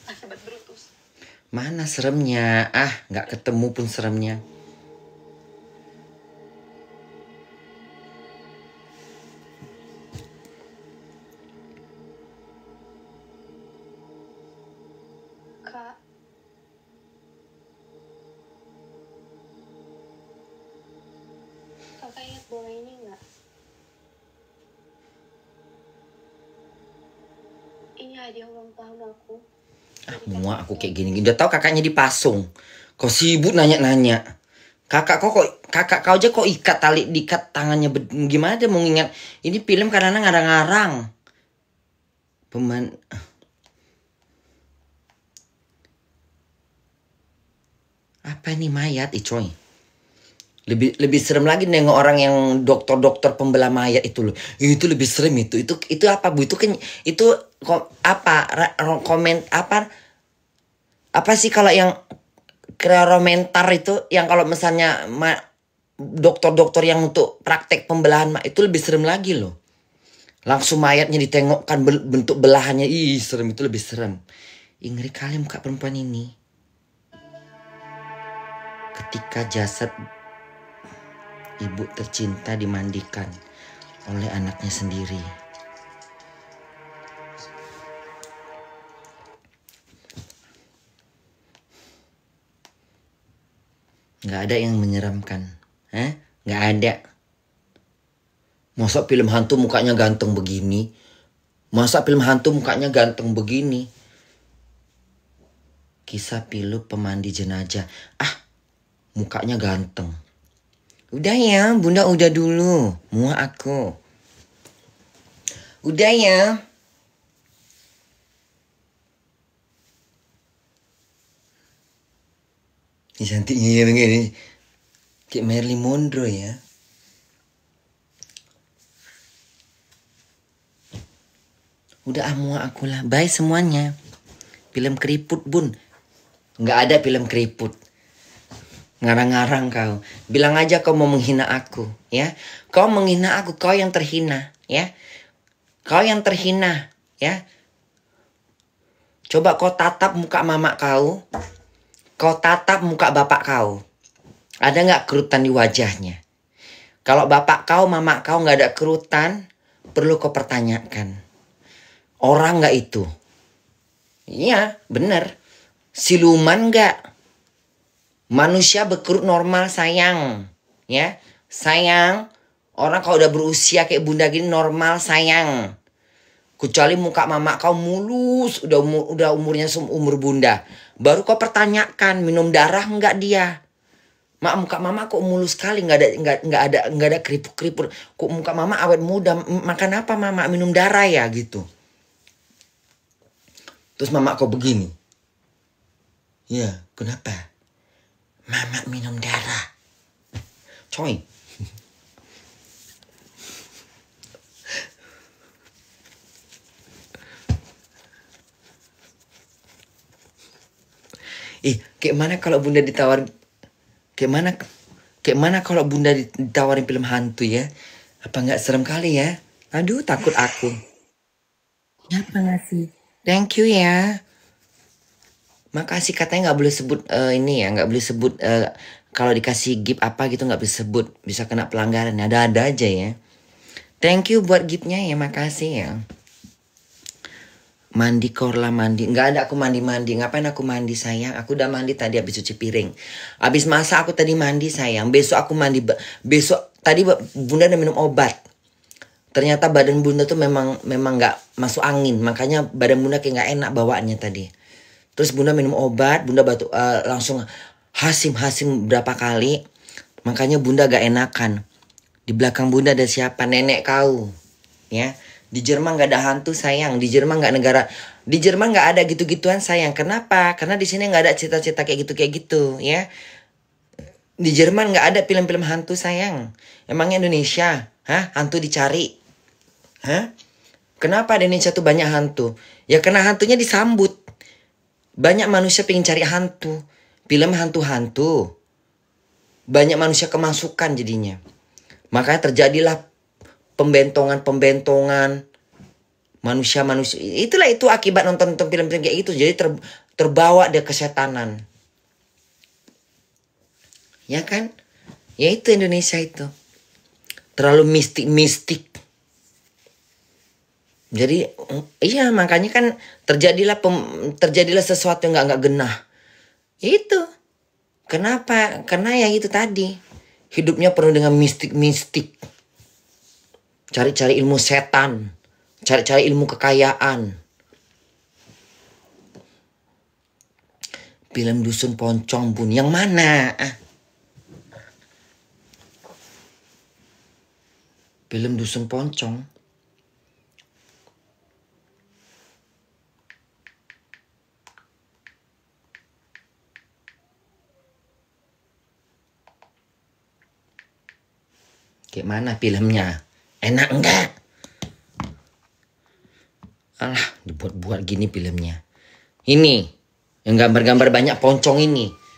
Akibat berutus. Mana seremnya? Nggak ketemu pun seremnya. Kakak ingat bola ini nggak? Ini hadiah ulang tahun aku. Muak aku kayak gini. Udah tahu kakaknya dipasung. Kok sibuk nanya-nanya. Kakak kau aja kok ikat tali diikat tangannya gimana dia mau ingat. Ini film kadang-kadang ngarang-ngarang. Apa ini mayat coy? Lebih serem lagi nengok orang yang dokter pembelah mayat itu loh. Itu lebih serem itu. Itu apa Bu? Itu kan apa sih kalau yang komentar itu yang kalau misalnya dokter yang untuk praktek pembelahan itu lebih serem lagi loh. Langsung mayatnya ditengokkan bentuk belahannya. Serem, itu lebih serem. Ngeri kali muka perempuan ini. Ketika jasad ibu tercinta dimandikan oleh anaknya sendiri. Nggak ada yang menyeramkan. Nggak ada. Masa film hantu mukanya ganteng begini? Masa film hantu mukanya ganteng begini? Kisah pilu pemandi jenazah. Mukanya ganteng. Udah ya, Bunda udah dulu. Muak aku. Udah ya. Ini cantiknya begini. Kayak Marilyn Monroe ya. Udah muak aku lah. Bye semuanya. Film keriput Bun. Nggak ada film keriput. Ngarang-ngarang kau. Bilang aja kau mau menghina aku, ya. Kau menghina aku, kau yang terhina, ya. Kau yang terhina, ya. Coba kau tatap muka mama kau. Kau tatap muka bapak kau. Ada nggak kerutan di wajahnya? Kalau bapak kau, mama kau nggak ada kerutan, perlu kau pertanyakan. Orang nggak itu? Iya, bener. Siluman nggak? Manusia berkerut normal sayang. Ya, sayang. Orang kalau udah berusia kayak bunda gini normal sayang. Kecuali muka mama kau mulus, udah umurnya umur bunda. Baru kau pertanyakan, minum darah nggak dia? Muka mama kok mulus sekali, nggak ada keriput. Kok muka mama awet muda? Makan apa mama? Minum darah ya gitu. Terus mama kok begini. Ya, kenapa? Mama minum darah. Coy. Kayak mana kalau bunda ditawarin? Kayak mana kalau bunda ditawarin film hantu ya? Apa nggak serem kali ya? Aduh, takut aku. Kenapa ngasih? Thank you ya. Makasih, katanya nggak boleh sebut ini ya, nggak boleh sebut kalau dikasih gift apa gitu nggak bisa sebut, bisa kena pelanggaran. Ada aja ya. Thank you buat giftnya ya, makasih ya. Mandi Korla mandi. Nggak ada aku mandi-mandi. Ngapain aku mandi sayang? Aku udah mandi tadi habis cuci piring. Habis masak aku tadi mandi sayang. Besok aku mandi. Besok tadi bunda udah minum obat. Ternyata badan bunda tuh memang nggak masuk angin. Makanya badan bunda kayak nggak enak bawaannya tadi. Terus bunda minum obat. Bunda batuk langsung hasim berapa kali. Makanya bunda gak enakan. Di belakang bunda ada siapa? Nenek kau. Ya. Di Jerman gak ada hantu sayang. Di Jerman gak ada gitu-gituan sayang. Kenapa? Karena di sini gak ada cerita-cerita kayak gitu ya. Di Jerman gak ada film-film hantu sayang. Emangnya Indonesia? Hah? Hantu dicari? Hah? Kenapa di Indonesia tuh banyak hantu? Ya karena hantunya disambut. Banyak manusia pengen cari hantu. Film hantu-hantu. Banyak manusia kemasukan jadinya. Makanya terjadilah pembentongan manusia. Itulah itu akibat nonton film-film kayak gitu. Jadi terbawa dia kesetanan. Ya kan? Ya itu Indonesia itu. Terlalu mistik. Jadi iya makanya kan terjadilah sesuatu yang nggak genah. Itu. Kenapa? Karena ya itu tadi. Hidupnya penuh dengan mistik. Cari-cari ilmu setan. Cari-cari ilmu kekayaan. Film Dusun Poncong Bun. Yang mana? Film Dusun Poncong. Kayak mana filmnya? Enak enggak? Alah, dibuat-buat gini filmnya. Ini, yang gambar-gambar banyak poncong ini.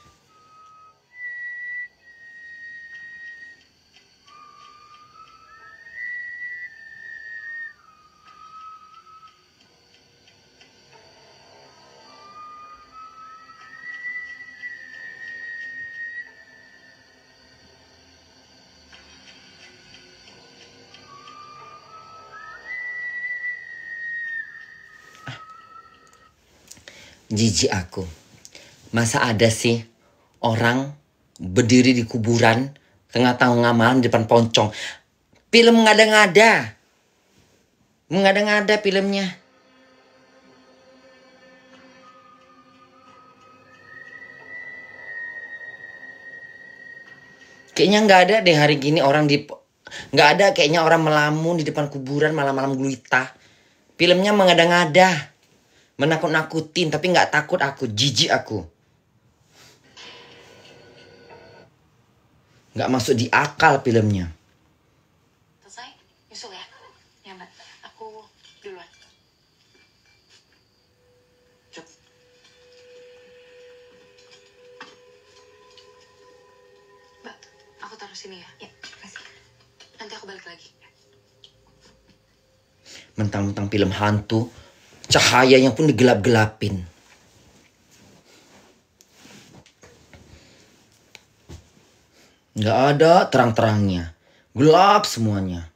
Jijik aku. Masa ada sih orang berdiri di kuburan tengah-tengah malam di depan poncong. Film mengada-ngada. Mengada-ngada filmnya. Kayaknya nggak ada deh hari gini orang nggak ada kayaknya orang melamun di depan kuburan malam-malam gulita. Filmnya mengada-ngada. Menakut-nakutin, tapi nggak takut aku, jijik aku. Nggak masuk di akal filmnya. Selesai? Nyusul ya? Ya mbak, aku duluan. Cuk. Mbak, aku taruh sini ya? Ya, kasih. Nanti aku balik lagi. Mentang-mentang film hantu, cahayanya pun digelap-gelapin. Nggak ada terang-terangnya. Gelap semuanya.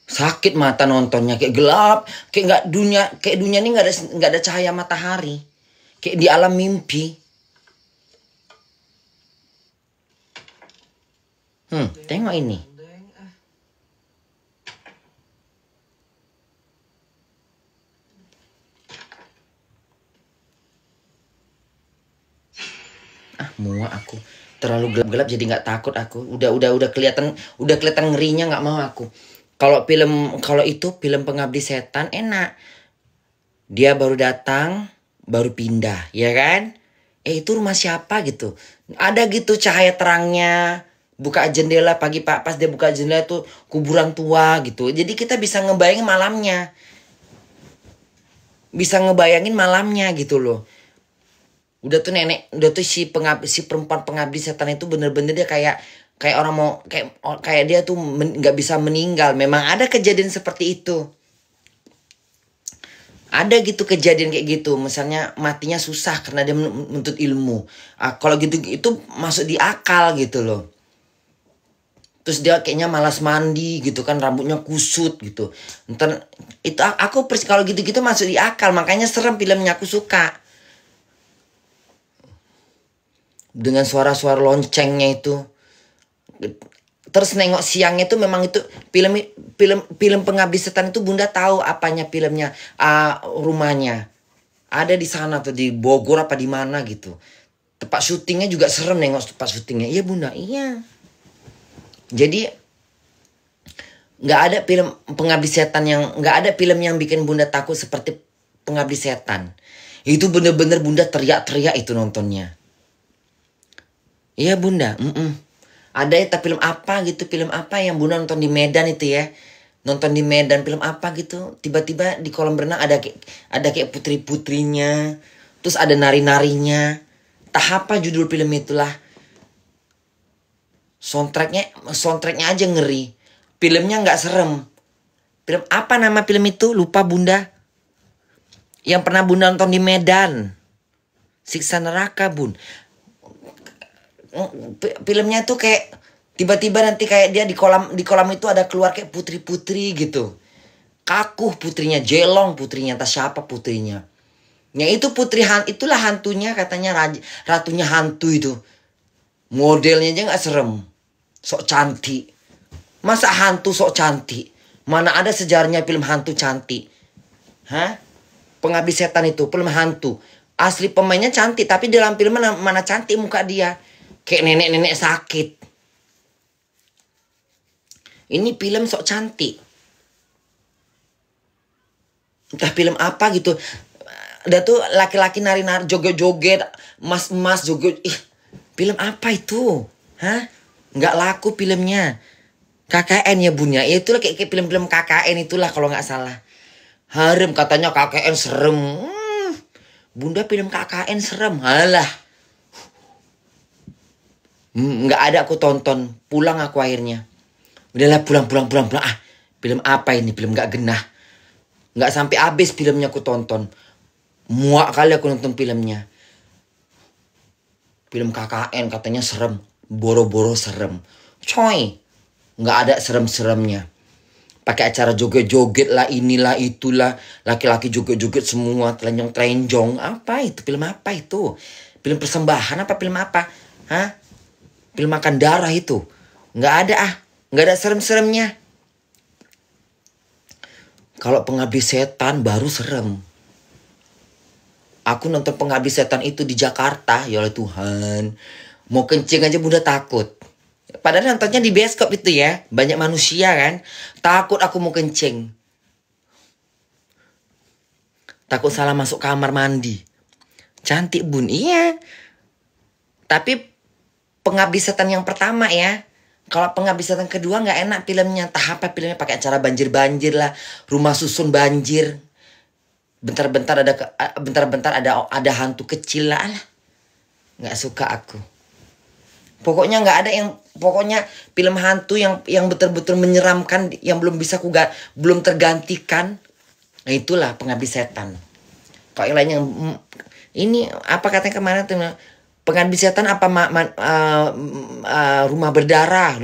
Sakit mata nontonnya, kayak gelap, kayak dunia ini nggak ada cahaya matahari, kayak di alam mimpi. Tengok ini. Muak aku. Terlalu gelap-gelap jadi nggak takut aku. Udah kelihatan ngerinya, nggak mau aku. Kalau itu film Pengabdi Setan enak. Dia baru datang, baru pindah, ya kan? Itu rumah siapa gitu? Ada gitu cahaya terangnya. Buka jendela pagi pas dia buka jendela tuh kuburan tua gitu. Jadi kita bisa ngebayangin malamnya. Gitu loh. Udah tuh si perempuan pengabdi setan itu bener-bener dia kayak orang mau kayak dia tuh nggak bisa meninggal. Memang ada kejadian seperti itu. Ada gitu kejadian kayak gitu. Misalnya matinya susah karena dia menuntut ilmu. Kalau gitu itu masuk di akal gitu loh. Terus dia kayaknya malas mandi gitu kan, rambutnya kusut gitu. Ntar itu aku kalau gitu-gitu masuk di akal. Makanya serem filmnya, aku suka. Dengan suara-suara loncengnya itu. Terus nengok siangnya itu memang itu film Pengabdi Setan itu Bunda tahu apanya filmnya, rumahnya. Ada di sana tuh di Bogor apa di mana gitu. Tempat syutingnya juga serem nengok tempat syutingnya. Iya Bunda, iya. Jadi nggak ada film Pengabdi Setan nggak ada film yang bikin Bunda takut seperti Pengabdi Setan. Itu bener-bener Bunda teriak-teriak itu nontonnya. Iya Bunda, Ada ya film apa gitu, film apa yang Bunda nonton di Medan itu ya. Nonton di Medan film apa gitu. Tiba-tiba di kolam renang ada kayak putri-putrinya. Terus ada nari-narinya. Entah apa judul film itulah. Soundtracknya aja ngeri. Filmnya nggak serem. Film apa nama film itu? Lupa Bunda. Yang pernah Bunda nonton di Medan. Siksa Neraka Bun. Filmnya tuh kayak tiba-tiba nanti kayak dia di kolam itu ada keluar kayak putri-putri gitu. Kakuh putrinya, jelong putrinya, entah siapa putrinya. Ya itu itulah hantunya katanya ratunya hantu itu. Modelnya aja nggak serem. Sok cantik. Masa hantu sok cantik? Mana ada sejarahnya film hantu cantik? Hah? Pengabdi Setan itu film hantu. Asli pemainnya cantik tapi dalam film mana cantik muka dia. Kayak nenek-nenek sakit. Ini film sok cantik. Entah film apa gitu. Ada tuh laki-laki nari-nari, joget-joget, mas-mas joget. Film apa itu? Hah? Nggak laku filmnya. KKN ya Bun ya. Itulah kayak film-film KKN itulah kalau nggak salah. Harem katanya KKN serem. Bunda film KKN serem. Halah. Nggak ada aku tonton. Pulang aku akhirnya. Udahlah pulang. Film apa ini? Film nggak genah. Nggak sampai habis filmnya aku tonton. Muak kali aku nonton filmnya. Film KKN katanya serem. Boro-boro serem. Coy. Nggak ada serem-seremnya. Pakai acara joget-joget lah, inilah itulah. Laki-laki joget-joget semua. Telenjong-telenjong. Apa itu? Film apa itu? Film persembahan apa film apa? Hah? Film makan darah itu. Nggak ada Nggak ada serem-seremnya. Kalau Pengabdi Setan baru serem. Aku nonton Pengabdi Setan itu di Jakarta. Ya Allah Tuhan. Mau kencing aja Bunda takut. Padahal nontonnya di bioskop itu ya. Banyak manusia kan. Takut aku mau kencing. Takut salah masuk kamar mandi. Cantik Bun. Iya. Tapi Pengabdi Setan yang pertama ya. Kalau Pengabdi Setan kedua nggak enak filmnya. Entah apa filmnya pakai acara banjir-banjir lah. Rumah susun banjir. Bentar-bentar ada hantu kecil lah. Nggak suka aku. Pokoknya nggak ada pokoknya film hantu yang betul-betul menyeramkan yang belum tergantikan. Nah itulah Pengabdi Setan. Kalau yang lain ini apa katanya kemarin tuh Pengabdi setan apa rumah berdarah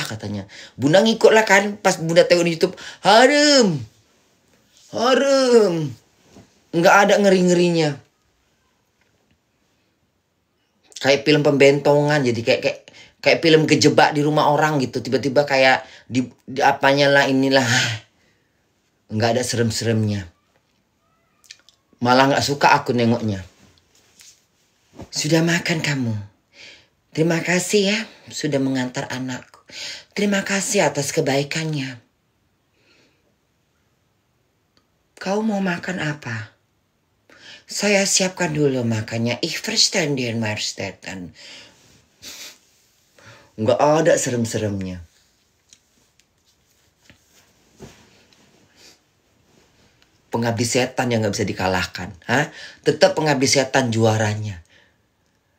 katanya. Bunda ngikut lah kan, pas Bunda tengok di YouTube, harem, nggak ada ngeri-ngerinya. Kayak film pembentongan, jadi kayak film kejebak di rumah orang gitu. Tiba-tiba kayak di apanya lah inilah, nggak ada serem-seremnya. Malah nggak suka aku nengoknya. Sudah makan kamu? Terima kasih ya sudah mengantar anakku. Terima kasih atas kebaikannya. Kau mau makan apa? Saya siapkan dulu makannya. Ich verstanden, Majestetan. Nggak ada serem-seremnya. Pengabdi setan yang nggak bisa dikalahkan. Tetap pengabdi setan juaranya.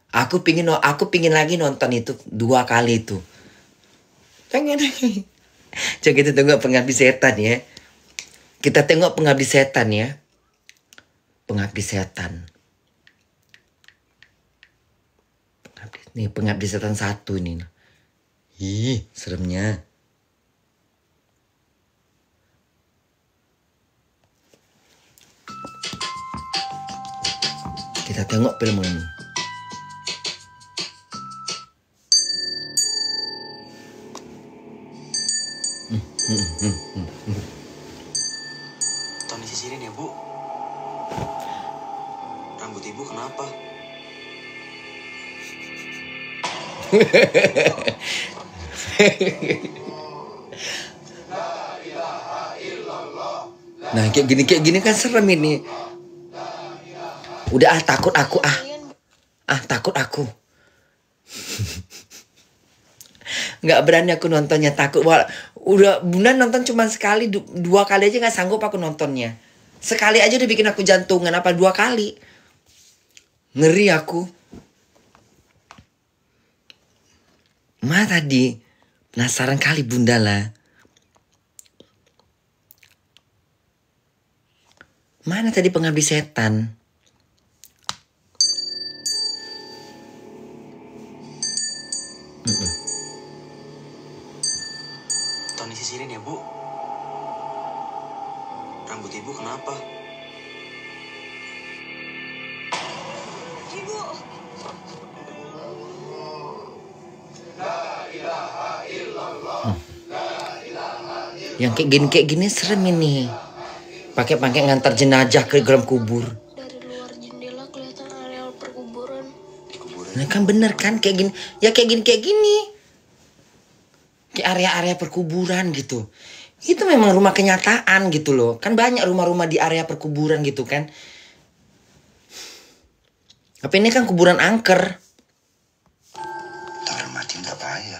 Aku pingin lagi nonton itu 2 kali itu. Jangan. Coba kita tengok pengabdi setan ya. Kita tengok pengabdi setan ya. Pengabdi setan. Nih pengabdi setan 1 nih. Ih, seremnya. Kita tengok film ini. Tolong disisirin ya, Bu. Rambut Ibu kenapa? Nah, kayak gini kan serem ini. Udah takut aku takut aku. Nggak berani aku nontonnya, takut. Udah Bunda nonton cuma sekali, 2 kali aja nggak sanggup aku nontonnya. Sekali aja udah bikin aku jantungan, apa 2 kali. Ngeri aku. Tadi penasaran kali Bunda lah. Mana tadi pengabdi setan? Tolong disisirin ya, Bu. Rambut Ibu kenapa? Ibu. Yang kayak gini serem ini. Pakai ngantar jenazah ke dalam kubur. Dari luar jendela kelihatan areal perkuburan. Nah kan bener kan kayak gini. Ya kayak gini. Kayak area-area perkuburan gitu. Itu memang rumah kenyataan gitu loh. Kan banyak rumah-rumah di area perkuburan gitu kan. Tapi ini kan kuburan angker. Tapi mati nggak bahaya.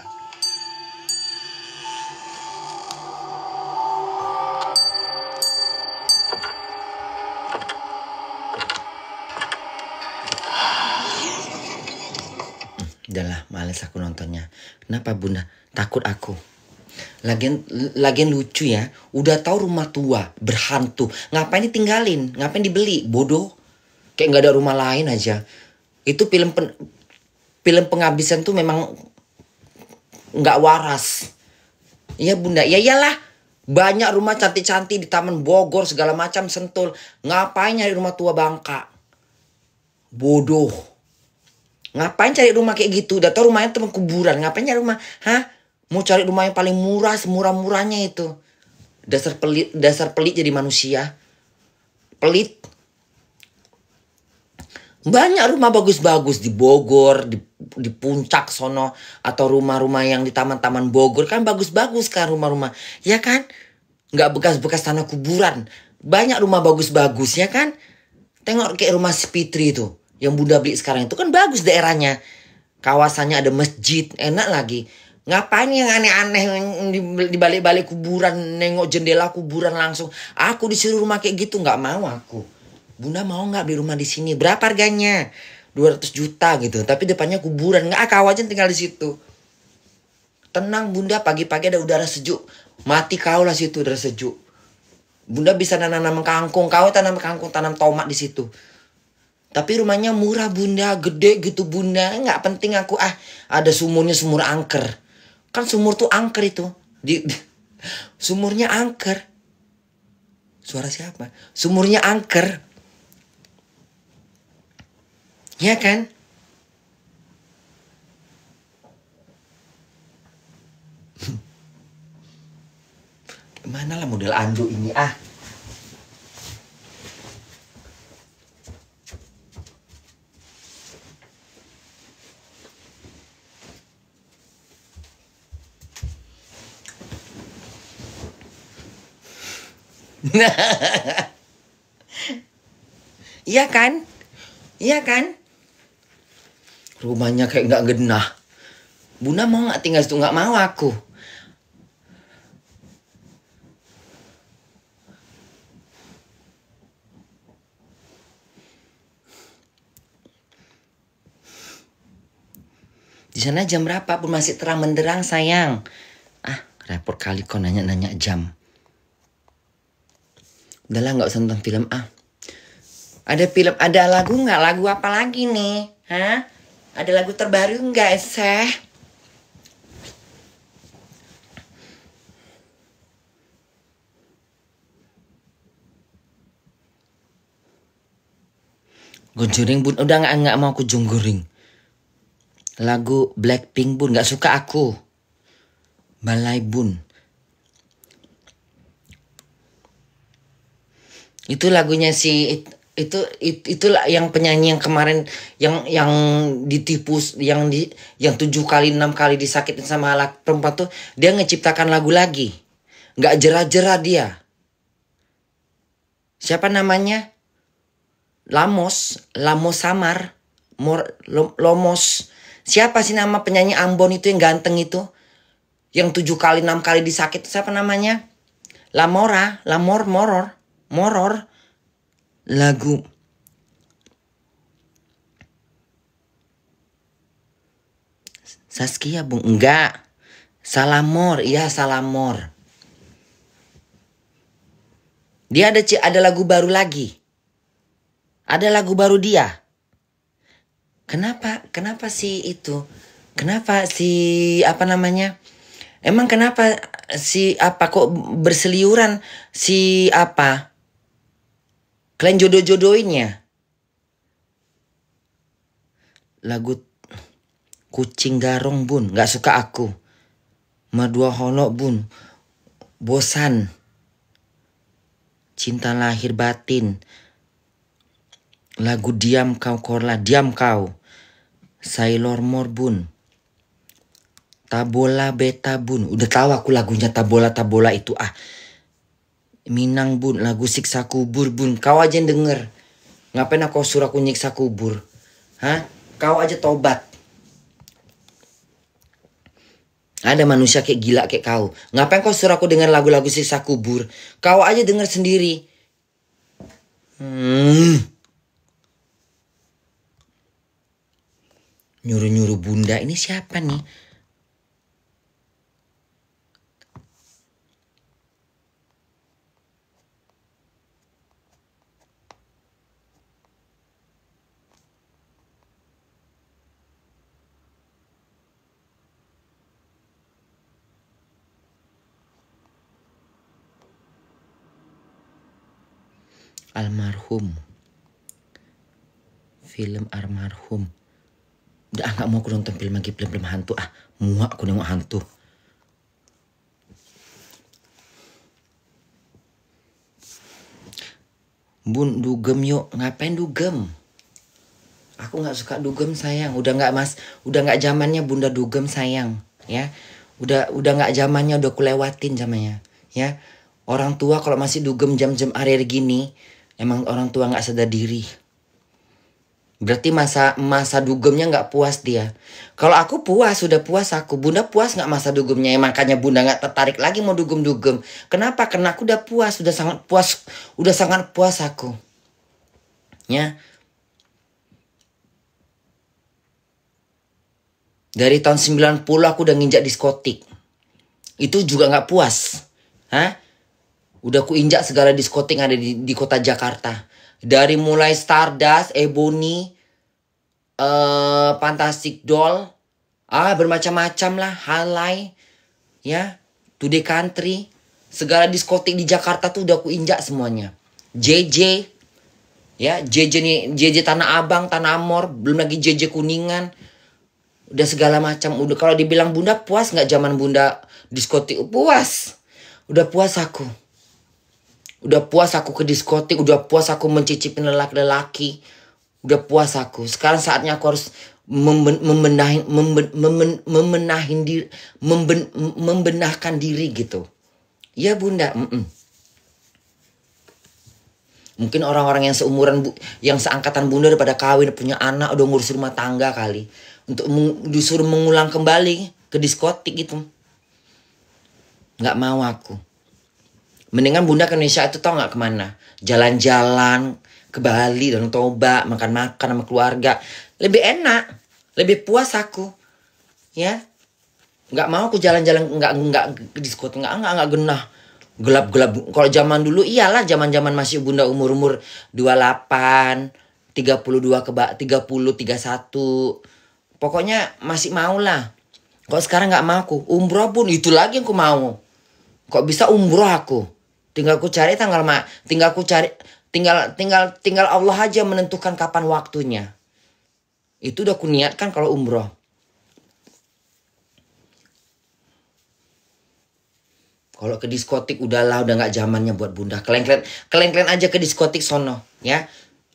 Udahlah, males aku nontonnya. Kenapa Bunda? Takut aku. Lagian lucu ya. Udah tahu rumah tua, berhantu. Ngapain ditinggalin? Ngapain dibeli? Bodoh. Kayak nggak ada rumah lain aja. Itu film penghabisan tuh memang nggak waras. Iya Bunda, ya iyalah. Banyak rumah cantik-cantik di Taman Bogor segala macam Sentul. Ngapain nyari rumah tua Bangka? Bodoh. Ngapain cari rumah kayak gitu? Udah tau rumahnya teman kuburan. Ngapain nyari rumah? Mau cari rumah yang paling murah, semurah-murahnya itu. Dasar pelit jadi manusia. Pelit. Banyak rumah bagus-bagus di Bogor, di puncak sono, atau rumah-rumah yang di taman-taman Bogor kan bagus-bagus kan rumah-rumah. Ya kan? Nggak bekas-bekas tanah kuburan. Banyak rumah bagus-bagus ya kan? Tengok kayak rumah si Fitri itu. Yang Bunda beli sekarang itu kan bagus daerahnya. Kawasannya ada masjid, enak lagi. Ngapain yang aneh-aneh di balik-balik kuburan, nengok jendela kuburan langsung. Aku disuruh rumah kayak gitu, nggak mau aku. Bunda mau nggak beli rumah di sini? Berapa harganya? 200 juta gitu. Tapi depannya kuburan, nggak kau aja tinggal di situ. Tenang Bunda, pagi-pagi ada udara sejuk. Mati kau lah situ udara sejuk. Bunda bisa nanam kangkung, kau tanam kangkung, tanam tomat di situ. Tapi rumahnya murah bunda, gede gitu bunda. Nggak penting aku ada sumurnya, sumur angker. Kan sumur tuh angker itu. Sumurnya angker. Suara siapa? Sumurnya angker. Ya kan? Mana lah model Ando ini Iya kan? Iya kan? Rumahnya kayak nggak genah. Bunda mau nggak tinggal situ? Nggak mau aku. Di sana jam berapa pun masih terang menderang sayang. Repot kali kau nanya-nanya jam. Udahlah nggak usah nonton film Ada film, ada lagu nggak? Lagu apa lagi nih? Hah? Ada lagu terbaru nggak, Seh? Gunjuring bun, udah nggak mau aku jungguring. Lagu Blackpink bun, nggak suka aku. Balai bun. Itu lagunya si itulah yang penyanyi yang kemarin yang ditipu, yang 7 kali 6 kali disakitin sama anak perempuan tuh, dia ngeciptakan lagu lagi. Nggak jerah-jerah dia. Siapa namanya? Lamos Samar, Lomos. Siapa sih nama penyanyi Ambon itu yang ganteng itu? Yang 7 kali 6 kali disakit, siapa namanya? Moror. Lagu Saskia bung, enggak. Salamor, iya Salamor. Dia ada lagu baru lagi. Ada lagu baru dia. Kenapa sih itu? Kenapa si apa namanya? Emang kenapa si apa kok berseliuran si apa? Kalian jodoh-jodohinnya. Lagu Kucing Garong bun, nggak suka aku. Madua Holo bun, bosan. Cinta Lahir Batin. Lagu Diam Kau Korla, Diam Kau. Sailor Moon bun. Tabola Beta bun, udah tahu aku lagunya Tabola itu Minang bun, lagu Siksa Kubur bun. Kau aja yang denger. Ngapain aku suruh aku nyiksa kubur? Hah? Kau aja tobat. Ada manusia kayak gila kayak kau. Ngapain kau suruh aku denger lagu-lagu Siksa Kubur? Kau aja denger sendiri. Nyuruh-nyuruh bunda. Ini siapa nih? Almarhum. Film Almarhum. Udah gak mau aku nonton film lagi, film hantu. Muak aku nengok hantu. Bun, dugem yuk. Ngapain dugem? Aku gak suka dugem sayang. Udah gak zamannya bunda dugem sayang. Ya. Udah gak zamannya, udah kulewatin zamannya. Ya. Orang tua kalau masih dugem jam-jam hari gini, emang orang tua gak sadar diri. Berarti masa dugemnya gak puas dia. Kalau aku puas, sudah puas aku. Bunda puas gak masa dugemnya? Ya, makanya bunda gak tertarik lagi mau dugem-dugem. Kenapa? Karena aku udah puas, udah sangat puas. Udah sangat puas aku. Ya. Dari tahun 90 aku udah nginjak diskotik. Itu juga gak puas. Hah? Udah ku injak segala diskotik yang ada di kota Jakarta. Dari mulai Stardust, Ebony, Fantastic Doll, bermacam-macam lah, Halai, ya, Today Country, segala diskotik di Jakarta tuh udah aku injak semuanya. JJ, ya, JJ Tanah Abang, Tanah Amor, belum lagi JJ Kuningan, udah segala macam. Udah kalau dibilang Bunda puas nggak zaman Bunda diskotik? Puas, udah puas aku. Udah puas aku ke diskotik, udah puas aku mencicipin lelaki-lelaki. Udah puas aku. Sekarang saatnya aku harus membenahkan diri gitu. Ya Bunda. Mungkin orang-orang yang seumuran yang seangkatan Bunda daripada kawin, punya anak, udah ngurus rumah tangga kali. Untuk disuruh mengulang kembali ke diskotik gitu. Nggak mau aku. Mendingan Bunda ke Indonesia itu tau nggak kemana? Jalan-jalan ke Bali dan Toba, makan-makan sama keluarga, lebih enak, lebih puas aku, ya. Nggak mau aku jalan-jalan, nggak ke diskotik, nggak genah, gelap-gelap. Kalau zaman dulu iyalah, zaman masih Bunda umur 28, 32 30, 31, pokoknya masih mau lah. Kok sekarang nggak mau aku, umroh pun itu lagi yang aku mau. Kok bisa umroh aku? Tinggal aku cari tinggal Allah aja menentukan kapan waktunya. Itu udah aku niatkan kalau umroh. Kalau ke diskotik udah nggak zamannya buat Bunda. Kalian aja ke diskotik sono, ya.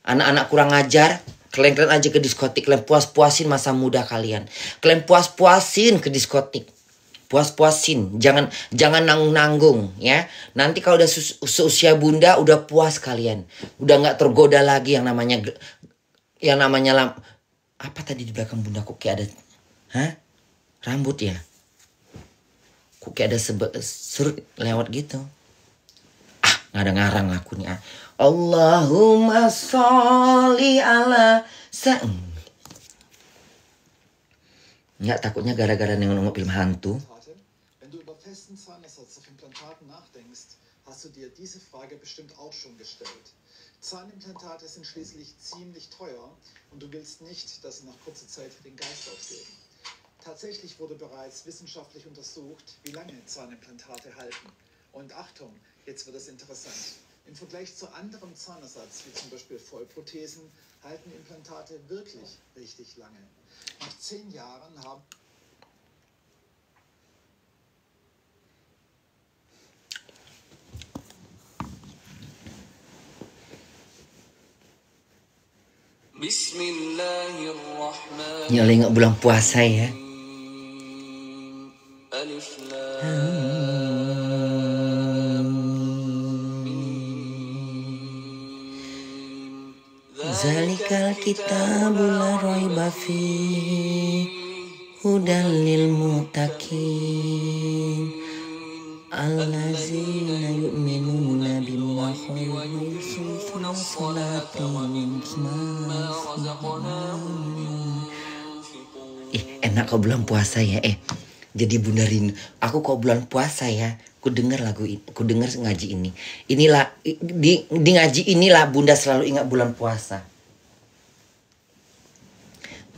Anak-anak kurang ajar, kalian aja ke diskotik. Kalian puas-puasin masa muda kalian. Kalian puas-puasin ke diskotik. Puas-puasin, jangan nanggung-nanggung, ya. Nanti kalau udah seusia Bunda, udah puas kalian, udah nggak tergoda lagi yang namanya apa tadi di belakang Bunda, kok kayak ada, rambut ya, kok kayak ada serut lewat gitu, nggak ada ngarang aku nih. Allahumma sholli ala nggak, takutnya gara-gara nengok film hantu. Hast du dir diese Frage bestimmt auch schon gestellt. Zahnimplantate sind schließlich ziemlich teuer und du willst nicht, dass sie nach kurzer Zeit den Geist aufgeben. Tatsächlich wurde bereits wissenschaftlich untersucht, wie lange Zahnimplantate halten. Und Achtung, jetzt wird es interessant. Im Vergleich zu anderem Zahnersatz, wie zum Beispiel Vollprothesen, halten Implantate wirklich richtig lange. Nach 10 Jahren haben Bismillahirrahmanirrahim. Ini lagi nggak bulan puasa ya. Alif Lam. Zalikal kitabul la raiba fihi hudan lil muttaqin allazina yu'minuna bima wa yuqimuna sholata wa mimma razaqnahum. Enak kok bulan puasa ya. Jadi Bunda rindu. Aku kok bulan puasa ya. Ku dengar lagu ini, ku dengar ngaji ini. Inilah di ngaji inilah Bunda selalu ingat bulan puasa.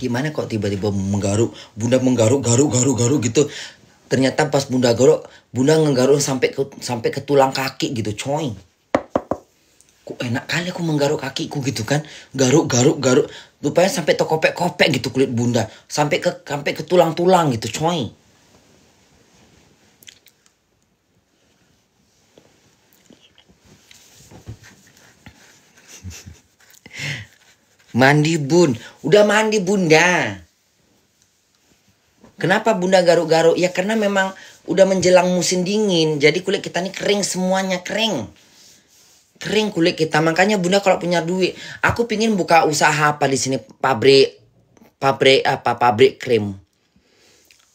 Gimana kok tiba-tiba menggaruk, Bunda menggaruk gitu. Ternyata pas Bunda garuk, Bunda ngegaruk sampai ke tulang kaki gitu, coy. Kok enak kali aku menggaruk kakiku gitu kan. Garuk. Rupanya sampai terkopek-kopek gitu kulit Bunda. Sampai ke tulang-tulang gitu, coy. Mandi Bun. Udah mandi Bunda. Kenapa Bunda garuk-garuk? Ya karena memang udah menjelang musim dingin. Jadi kulit kita ini kering semuanya, kering. Kering kulit kita. Makanya Bunda kalau punya duit, aku pingin buka usaha apa di sini, pabrik krim.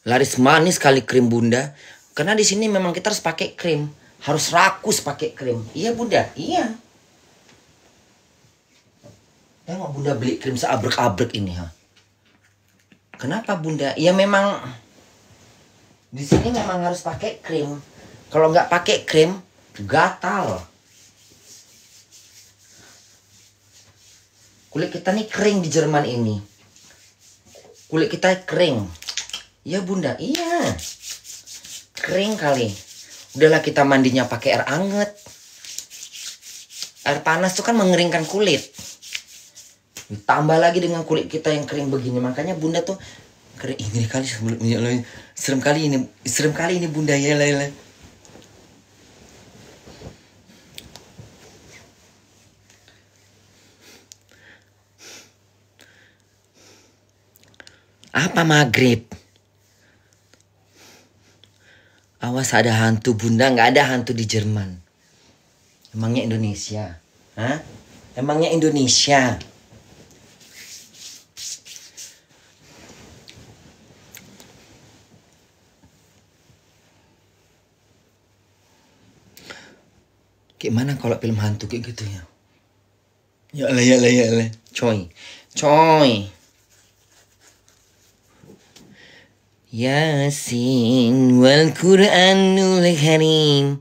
Laris manis kali krim Bunda. Karena di sini memang kita harus pakai krim. Harus rakus pakai krim. Iya Bunda, iya. Tengok Bunda beli krim seabrek-abrek ini, ha. Kenapa Bunda? Ya memang di sini memang harus pakai krim. Kalau nggak pakai krim, gatal. Kulit kita nih kering di Jerman ini. Kulit kita kering. Iya bunda, iya. Kering kali. Udahlah kita mandinya pakai air anget. Air panas tuh kan mengeringkan kulit. Ditambah lagi dengan kulit kita yang kering begini. Makanya bunda tuh kering. Ini kali serem kali ini bunda ya Laila. Apa maghrib? Awas ada hantu bunda, nggak ada hantu di Jerman. Emangnya Indonesia? Hah? Emangnya Indonesia? Gimana kalau film hantu kayak gitu ya? Ya Allah. Coy. Yasin wal Qur'anul Karim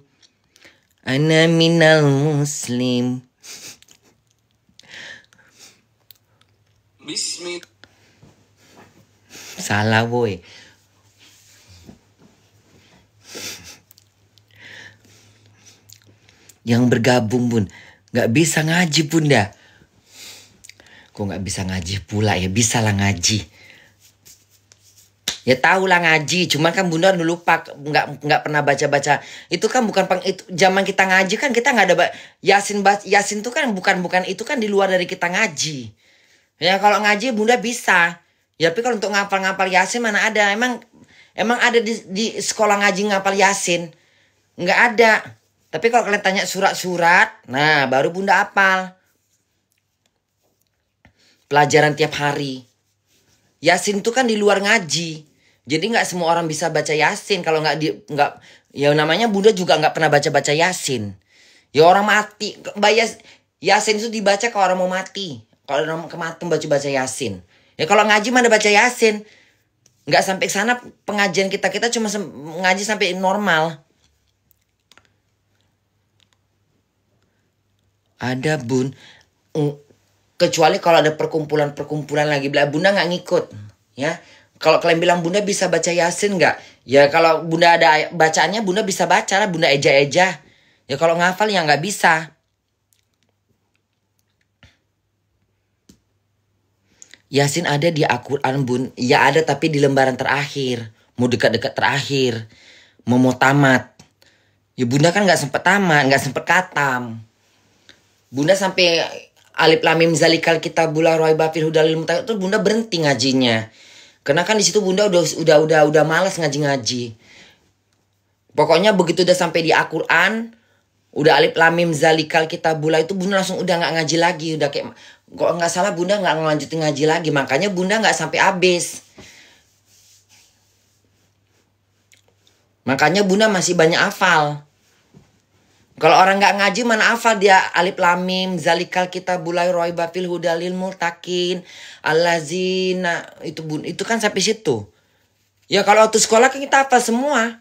ana minal muslim. Bismillah. Salah boy. Yang bergabung bun gak bisa ngaji bunda. Kok gak bisa ngaji pula ya? Bisa lah ngaji. Ya tahu lah ngaji, cuman kan bunda dulu lupa nggak pernah baca. Itu kan bukan itu zaman kita ngaji kan kita nggak ada Yasin tuh kan bukan itu kan di luar dari kita ngaji. Ya kalau ngaji bunda bisa. Ya tapi kalau untuk ngapal Yasin mana ada? Emang ada di sekolah ngaji ngapal Yasin? Nggak ada. Tapi kalau kalian tanya surat-surat, nah baru bunda hafal. Pelajaran tiap hari. Yasin tuh kan di luar ngaji. Jadi nggak semua orang bisa baca Yasin. Kalau nggak ya namanya bunda juga nggak pernah baca Yasin. Ya orang mati. Yasin itu dibaca kalau orang mau mati. Kalau orang kematian baca Yasin. Ya kalau ngaji mana baca Yasin. Nggak sampai sana pengajian kita cuma ngaji sampai normal. Ada bun. Kecuali kalau ada perkumpulan lagi. Bunda nggak ngikut. Ya. Kalau kalian bilang bunda bisa baca Yasin nggak? Ya kalau bunda ada bacaannya bunda bisa baca lah. Bunda eja-eja. Ya kalau ngafal ya nggak bisa. Yasin ada di Al-Quran bun. Ya ada tapi di lembaran terakhir. Mau dekat-dekat terakhir. Mau tamat. Ya bunda kan nggak sempet tamat. Nggak sempet katam. Bunda sampai Alif Lam Mim Zalikal Kitabul La Raiba Fihil Hudal Lil Muttaqin itu bunda berhenti ngajinya. Karena kan di situ bunda udah malas ngaji. Pokoknya begitu udah sampai di Al-Quran, udah Alif Lam Mim Zalikal Kitabul La itu bunda langsung udah nggak ngaji lagi. Udah kayak kok nggak salah bunda nggak ngelanjutin ngaji lagi. Makanya bunda nggak sampai habis. Makanya bunda masih banyak hafal. Kalau orang nggak ngaji mana hafal dia Alif Lam Mim Zalikal Kitabul La Raiba Fihil Hudal Lil Muttaqin allazina itu kan sampai situ. Ya kalau waktu sekolah kan kita hafal semua.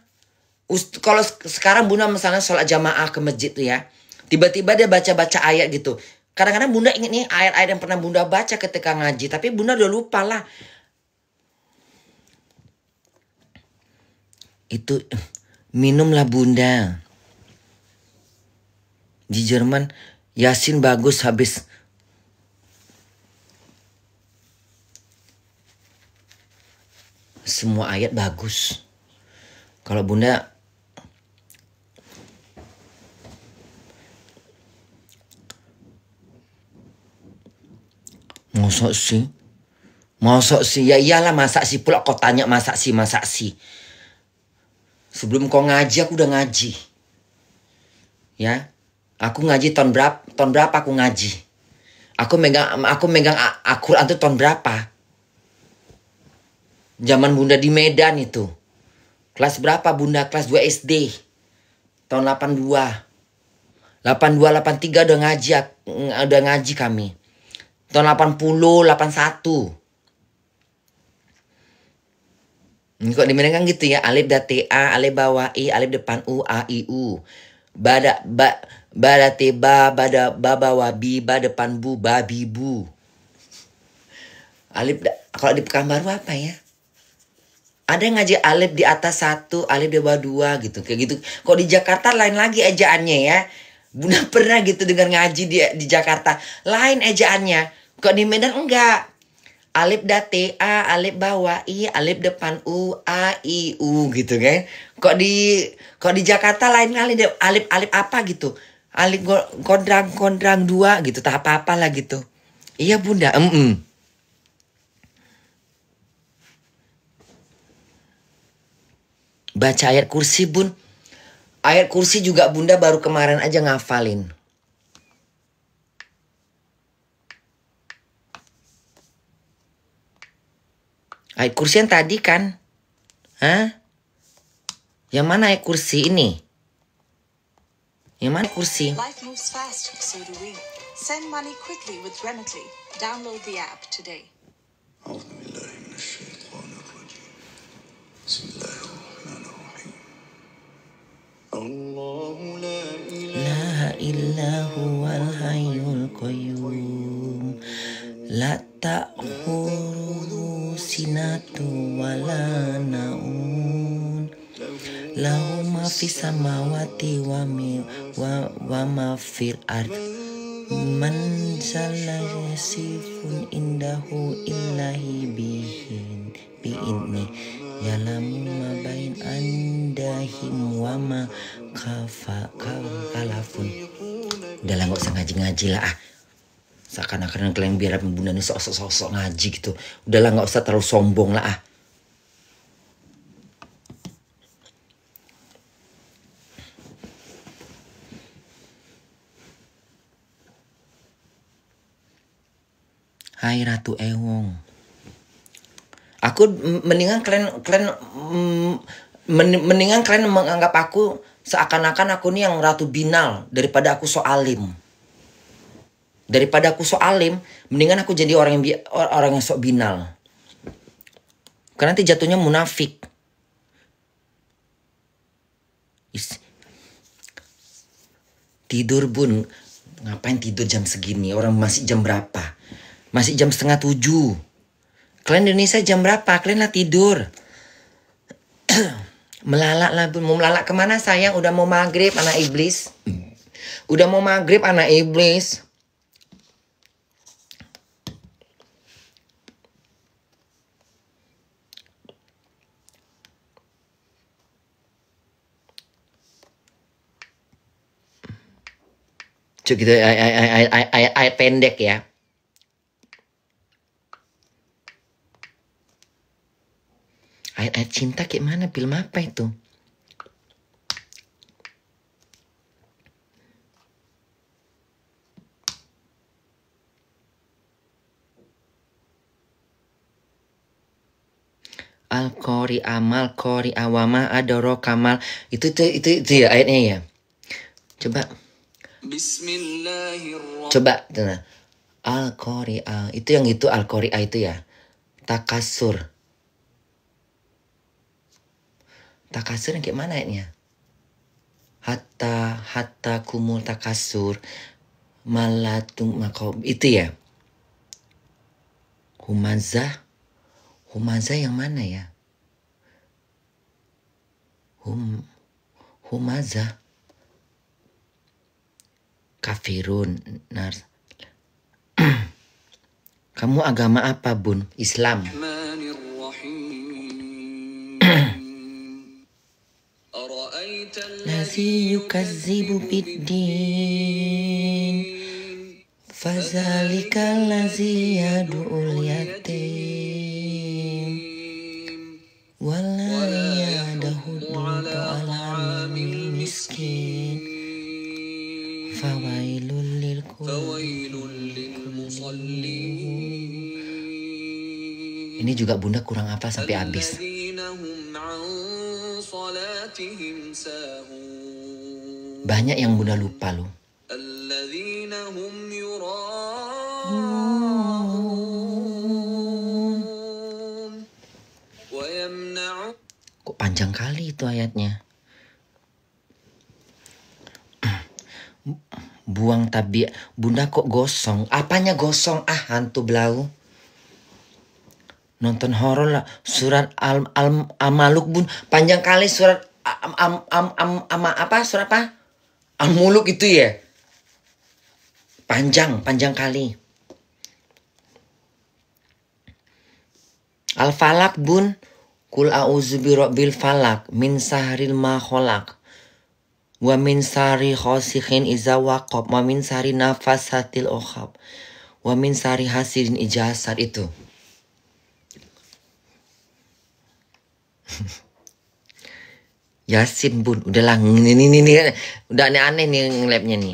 Kalau sekarang bunda misalnya sholat jamaah ke masjid tuh ya, tiba-tiba dia baca ayat gitu. Kadang-kadang bunda ingat nih ayat-ayat yang pernah bunda baca ketika ngaji, tapi bunda udah lupa lah. Itu minumlah bunda. Di Jerman Yasin bagus habis. Semua ayat bagus. Kalau bunda Masa sih? Ya iyalah masak sih pula kau tanya masak sih. Sebelum kau ngaji aku udah ngaji. Ya. Aku ngaji tahun berapa aku ngaji. Aku megang Al-Quran itu tahun berapa. Zaman bunda di Medan itu. Kelas berapa bunda? Kelas 2 SD. Tahun 82. 83 udah ngaji kami. Tahun 80, 81. Kok di Medan kan gitu ya. Alif dan TA, alif bawah I, alif depan U, A, I, U. Bada teba, bada baba wabi, ba depan bu, babi bu. Kalau di Pekanbaru apa ya? Ada yang ngaji alif di atas 1, alif di bawah 2 gitu. Kayak gitu. Kok di Jakarta lain lagi ejaannya ya. Bunda pernah gitu dengar ngaji di Jakarta. Lain ejaannya. Kok di Medan enggak. Alif date A, alif bawah I, alif depan U, A, I, U gitu kan. Kok di Jakarta lain kali deh. Alif apa gitu. Alif kondrang 2 gitu. Tak apa-apa lah gitu. Iya Bunda. Baca ayat kursi Bun. Ayat kursi juga Bunda baru kemarin aja ngafalin. Ayat kursi yang tadi kan? Hah? Yang mana ayat kursi ini? Yang mana kursi? Life moves fast, so do we. Send money quickly with Remitly. Download the app today. La ilaha wal hayyul qayyum la ta'khudhuhu sinatun wala naun lahu ma fis samawati wa ma fil ard man salasifun indahu illahi bi'inni yalamu ma bain andahim wa ma kalafun. Udah lah gak usah ngaji-ngaji lah seakan-akan kalian biar Bunda ini sok-sok ngaji gitu. Udah lah gak usah terlalu sombong lah Hai Ratu Ewong. Aku mendingan kalian menganggap aku seakan-akan aku nih yang Ratu Binal daripada aku so alim. Daripada aku so alim, mendingan aku jadi orang yang sok binal. Karena nanti jatuhnya munafik. Tidur Bun. Ngapain tidur jam segini? Orang masih jam berapa? Masih jam 6:30. Kalian di Indonesia jam berapa? Kalian lah tidur. Melalak lah Bun. Mau melalak kemana sayang? Udah mau maghrib anak iblis. Udah mau maghrib anak iblis. Cuk gitu ayat pendek ya. Ayat cinta kayak mana? Film apa itu? Al-Qori amal Qori awama adoro kamal. Itu ya ayatnya ya. Coba. Bismillahirrahmanirrahim. Coba. Al-Qori'ah. Itu yang itu Al-Qori'ah itu ya. Takasur. Takasur yang kayak mana ayatnya? Hatta kumul takasur. Malatung makob. Itu ya. Humazah yang mana ya? Humazah. Kafirun. Kamu agama apa Bun? Islam. Lazi yukazzibu biddin fazalika lazi yadu'ul yatim wala yadahudu ala miskin fawailul lil musallin. Ini juga Bunda kurang apa sampai habis. Banyak yang Bunda lupa loh. Kok panjang kali itu ayatnya. Buang tabiat. Bunda kok gosong? Apanya gosong? Hantu belau. Nonton horor lah. Surat Al-Muluk bun. Panjang kali surat surat apa? Al-Muluk itu ya. Panjang kali. Al-Falak bun. Kul a'udzu birabbil falak min sahril ma khalaq wa min syarri ghasiqin idza waqab wa min syarri nafasatil uqad wa min syarri hasidin idza hasad itu. Yasin bun, udahlah ini udah aneh-aneh nih ngelapnya nih.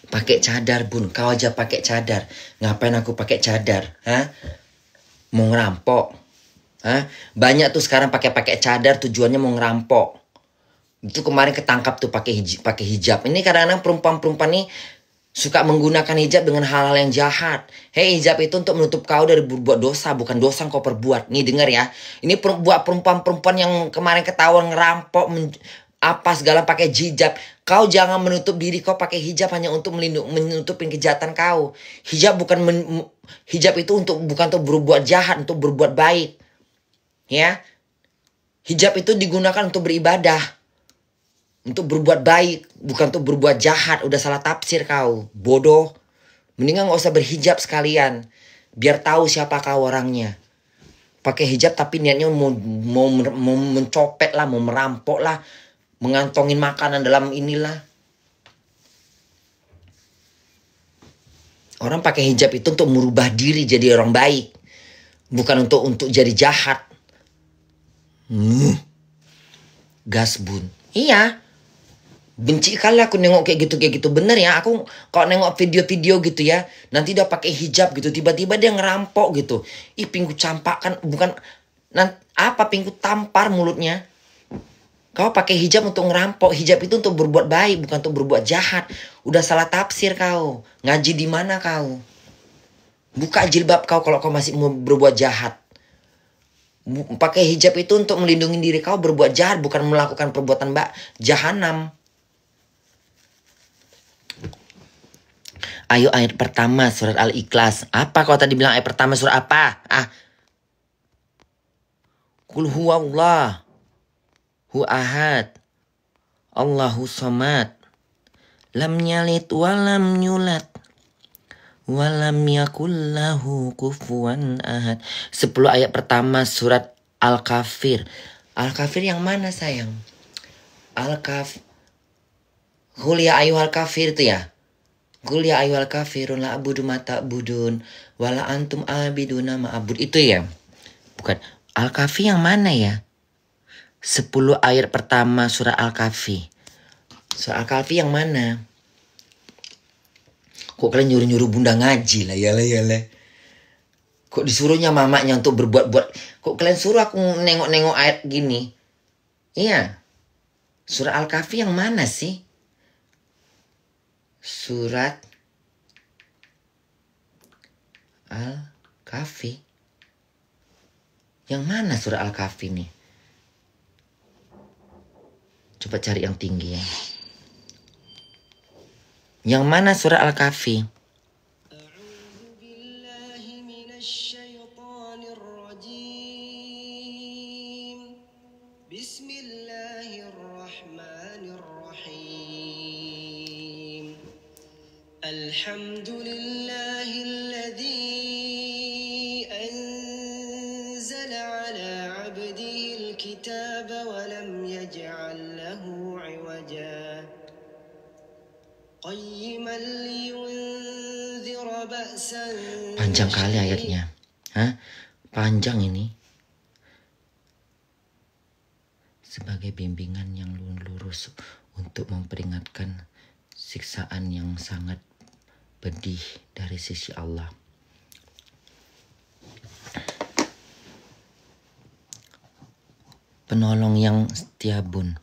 Pakai cadar bun, kau aja pakai cadar. Ngapain aku pakai cadar? Hah? Mau ngerampok? Hah? Banyak tuh sekarang pakai cadar tujuannya mau ngerampok. Itu kemarin ketangkap tuh pakai hijab. Ini kadang-kadang perempuan-perempuan nih suka menggunakan hijab dengan hal-hal yang jahat. Hei, hijab itu untuk menutup kau dari berbuat dosa, bukan dosa yang kau perbuat. Nih dengar ya. Ini buat perempuan-perempuan yang kemarin ketahuan ngerampok apa segala pakai hijab. Kau jangan menutup diri kau pakai hijab hanya untuk menutupin kejahatan kau. Hijab hijab itu bukan untuk berbuat jahat, untuk berbuat baik. Ya. Hijab itu digunakan untuk beribadah. Untuk berbuat baik, bukan untuk berbuat jahat. Udah salah tafsir kau, bodoh. Mendingan gak usah berhijab sekalian. Biar tahu siapa kau orangnya. Pakai hijab tapi niatnya mau mencopet lah, mau merampok lah. Mengantongin makanan dalam inilah. Orang pakai hijab itu untuk merubah diri jadi orang baik. Bukan untuk jadi jahat. Gas bun. Iya. Benci kali aku nengok kayak gitu. Bener ya, aku kalau nengok video-video gitu ya, nanti udah pakai hijab gitu, tiba-tiba dia ngerampok gitu. Ih, pinggu campak kan, bukan pinggu tampar mulutnya. Kau pakai hijab untuk ngerampok, hijab itu untuk berbuat baik, bukan untuk berbuat jahat. Udah salah tafsir kau. Ngaji di mana kau? Buka jilbab kau kalau kau masih mau berbuat jahat. Pakai hijab itu untuk melindungi diri kau berbuat jahat, bukan melakukan perbuatan jahanam. Ayo ayat pertama surat Al-Ikhlas. Apa kau tadi bilang ayat pertama surat apa? Qul huwallah hu ahad Allahu somad lam yalid walam yulad walam yakul lahu kufuwan ahad. 10 ayat pertama surat Al-Kafir. Al-Kafir yang mana sayang? Al-Kafir. Qul ya ayyuhal kafir itu ya? Qul ya ayyuhal kafirun la abudu ma ta'budun wala antum abiduna ma abud. Itu ya? Bukan. Al-Kahfi yang mana ya? 10 ayat pertama surah Al-Kahfi. Surah Al-Kahfi yang mana? Kok kalian nyuruh-nyuruh bunda ngaji lah, yalah. Kok disuruhnya mamanya untuk berbuat-buat. Kok kalian suruh aku nengok-nengok ayat gini? Iya. Surah Al-Kahfi yang mana sih? Surat Al-Kahfi. Yang mana surah Al-Kahfi nih? Coba cari yang tinggi ya. Yang mana surah Al-Kahfi? Alhamdulillahilladzi anzala ala 'abdihi al-kitaba wa lam yaj'al lahu 'iwaja qayyiman liyunzira ba'san. Panjang kali ayatnya. Hah? Panjang ini. Sebagai bimbingan yang lurus untuk memperingatkan siksaan yang sangat pedih dari sisi Allah. Penolong yang setia bun.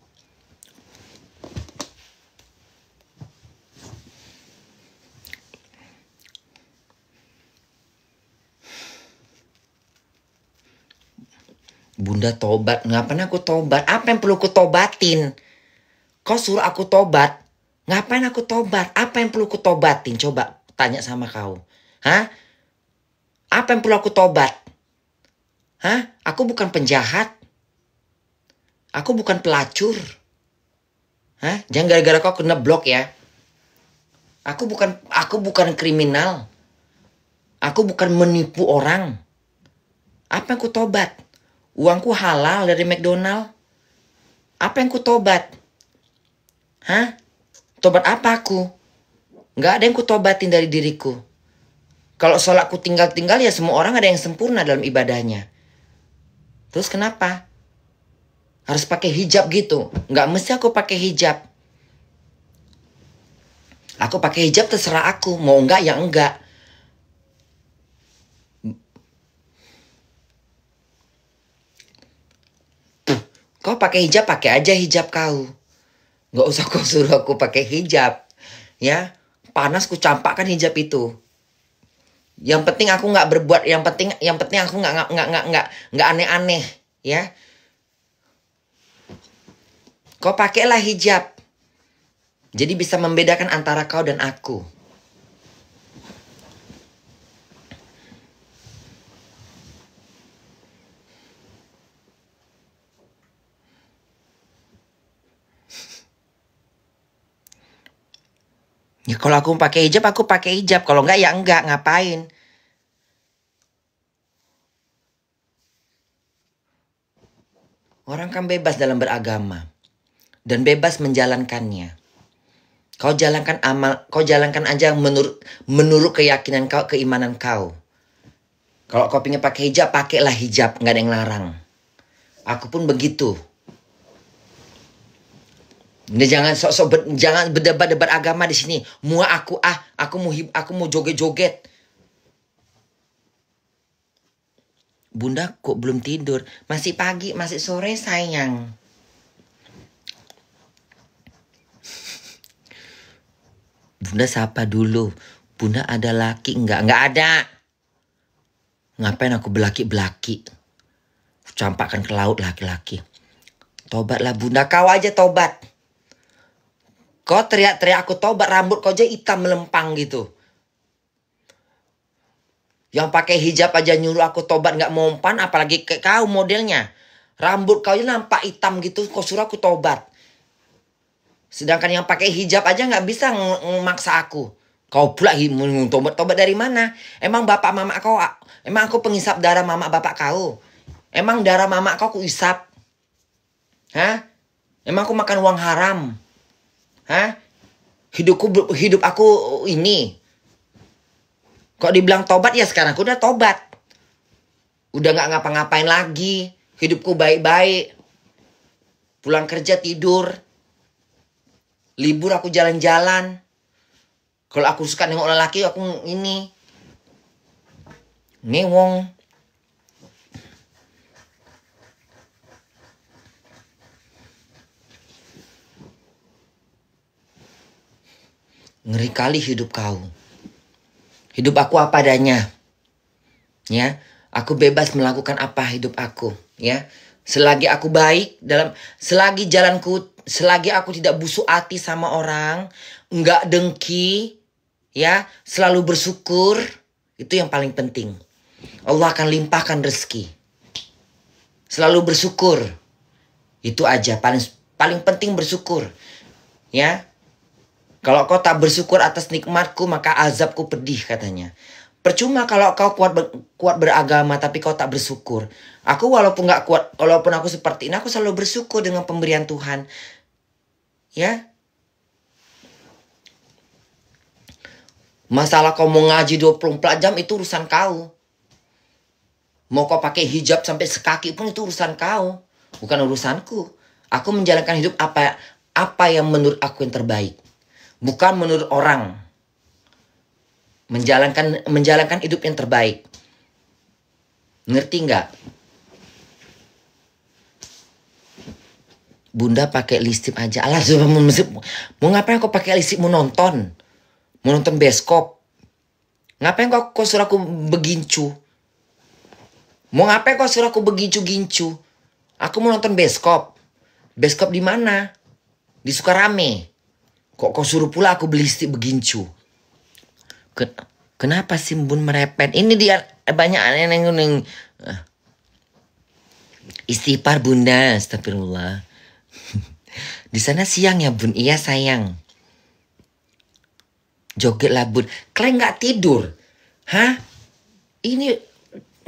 Bunda tobat. Ngapain aku tobat? Apa yang perlu aku tobatin? Kau suruh aku tobat. Ngapain aku tobat? Apa yang perlu aku tobatin? Coba tanya sama kau. Hah? Apa yang perlu aku tobat? Hah? Aku bukan penjahat. Aku bukan pelacur. Hah? Jangan gara-gara kau kena blok ya. Aku bukan kriminal. Aku bukan menipu orang. Apa yang ku tobat? Uangku halal dari McDonald. Apa yang ku tobat? Hah? Tobat apa aku? Nggak ada yang ku tobatin dari diriku. Kalau sholatku tinggal-tinggal ya semua orang ada yang sempurna dalam ibadahnya. Terus kenapa? Harus pakai hijab gitu? Nggak mesti aku pakai hijab. Aku pakai hijab terserah aku. Mau enggak ya enggak. Kau pakai hijab, pakai aja hijab kau. Nggak usah kau suruh aku pakai hijab. Ya, panas ku campakkan hijab itu. Yang penting aku nggak berbuat, yang penting aku nggak aneh-aneh, ya. Kau pakailah hijab. Jadi bisa membedakan antara kau dan aku. Ya kalau aku pakai hijab, aku pakai hijab. Kalau enggak ya enggak, ngapain? Orang kan bebas dalam beragama dan bebas menjalankannya. Kau jalankan aja menurut keyakinan kau, keimanan kau. Kalau kau pengen pakai hijab, pakailah hijab, nggak ada yang larang. Aku pun begitu. Jangan jangan berdebat-debat agama di sini. Aku mau joget-joget. Bunda kok belum tidur? Masih pagi, masih sore sayang. Bunda sapa dulu. Bunda ada laki enggak? Enggak ada. Ngapain aku belaki-belaki? Campakkan ke laut laki-laki. Tobatlah Bunda, kau aja tobat. Kau teriak-teriak aku tobat, rambut kau aja hitam melempang gitu. Yang pakai hijab aja nyuruh aku tobat nggak mempan, apalagi kayak kau modelnya. Rambut kau aja nampak hitam gitu, kau suruh aku tobat. Sedangkan yang pakai hijab aja nggak bisa memaksa aku. Kau pula tobat dari mana? Emang bapak mama kau, emang aku penghisap darah mama bapak kau? Emang darah mama kau isap? Hah? Emang aku makan uang haram? Hah? Hidup aku ini. Kok dibilang tobat ya sekarang aku udah tobat. Udah nggak ngapa-ngapain lagi. Hidupku baik-baik. Pulang kerja tidur. Libur aku jalan-jalan. Kalau aku suka nengok lelaki aku ini. Ngewong. Ngeri kali hidup kau. Hidup aku apa adanya. Ya, aku bebas melakukan apa hidup aku, ya. Selagi aku baik selagi jalanku, selagi aku tidak busuk hati sama orang, enggak dengki, ya, selalu bersyukur, itu yang paling penting. Allah akan limpahkan rezeki. Selalu bersyukur. Itu aja paling penting bersyukur. Ya. Kalau kau tak bersyukur atas nikmatku, maka azabku pedih katanya. Percuma kalau kau kuat beragama tapi kau tak bersyukur. Aku walaupun gak kuat, walaupun aku seperti ini, aku selalu bersyukur dengan pemberian Tuhan. Ya. Masalah kau mau ngaji 24 jam itu urusan kau. Mau kau pakai hijab sampai sekaki pun itu urusan kau. Bukan urusanku. Aku menjalankan hidup apa yang menurut aku yang terbaik. Bukan menurut orang. Menjalankan hidup yang terbaik. Ngerti nggak? Bunda pakai listrik aja. Alah, mau ngapain kau pakai listrik? Mau nonton bioskop. Ngapain kau suruh aku begincu? Mau ngapain kau suruh aku begincu-gincu? Aku mau nonton bioskop. Bioskop di mana? Di Sukarame. Kok kau suruh pula aku beli lipstik begincu? Kenapa sih Bun merepet? Ini dia banyak yang istighfar Bunda, astagfirullah. Di sana siang ya Bun? Iya sayang. Joget lah Bun. Kalian nggak tidur? Hah? Ini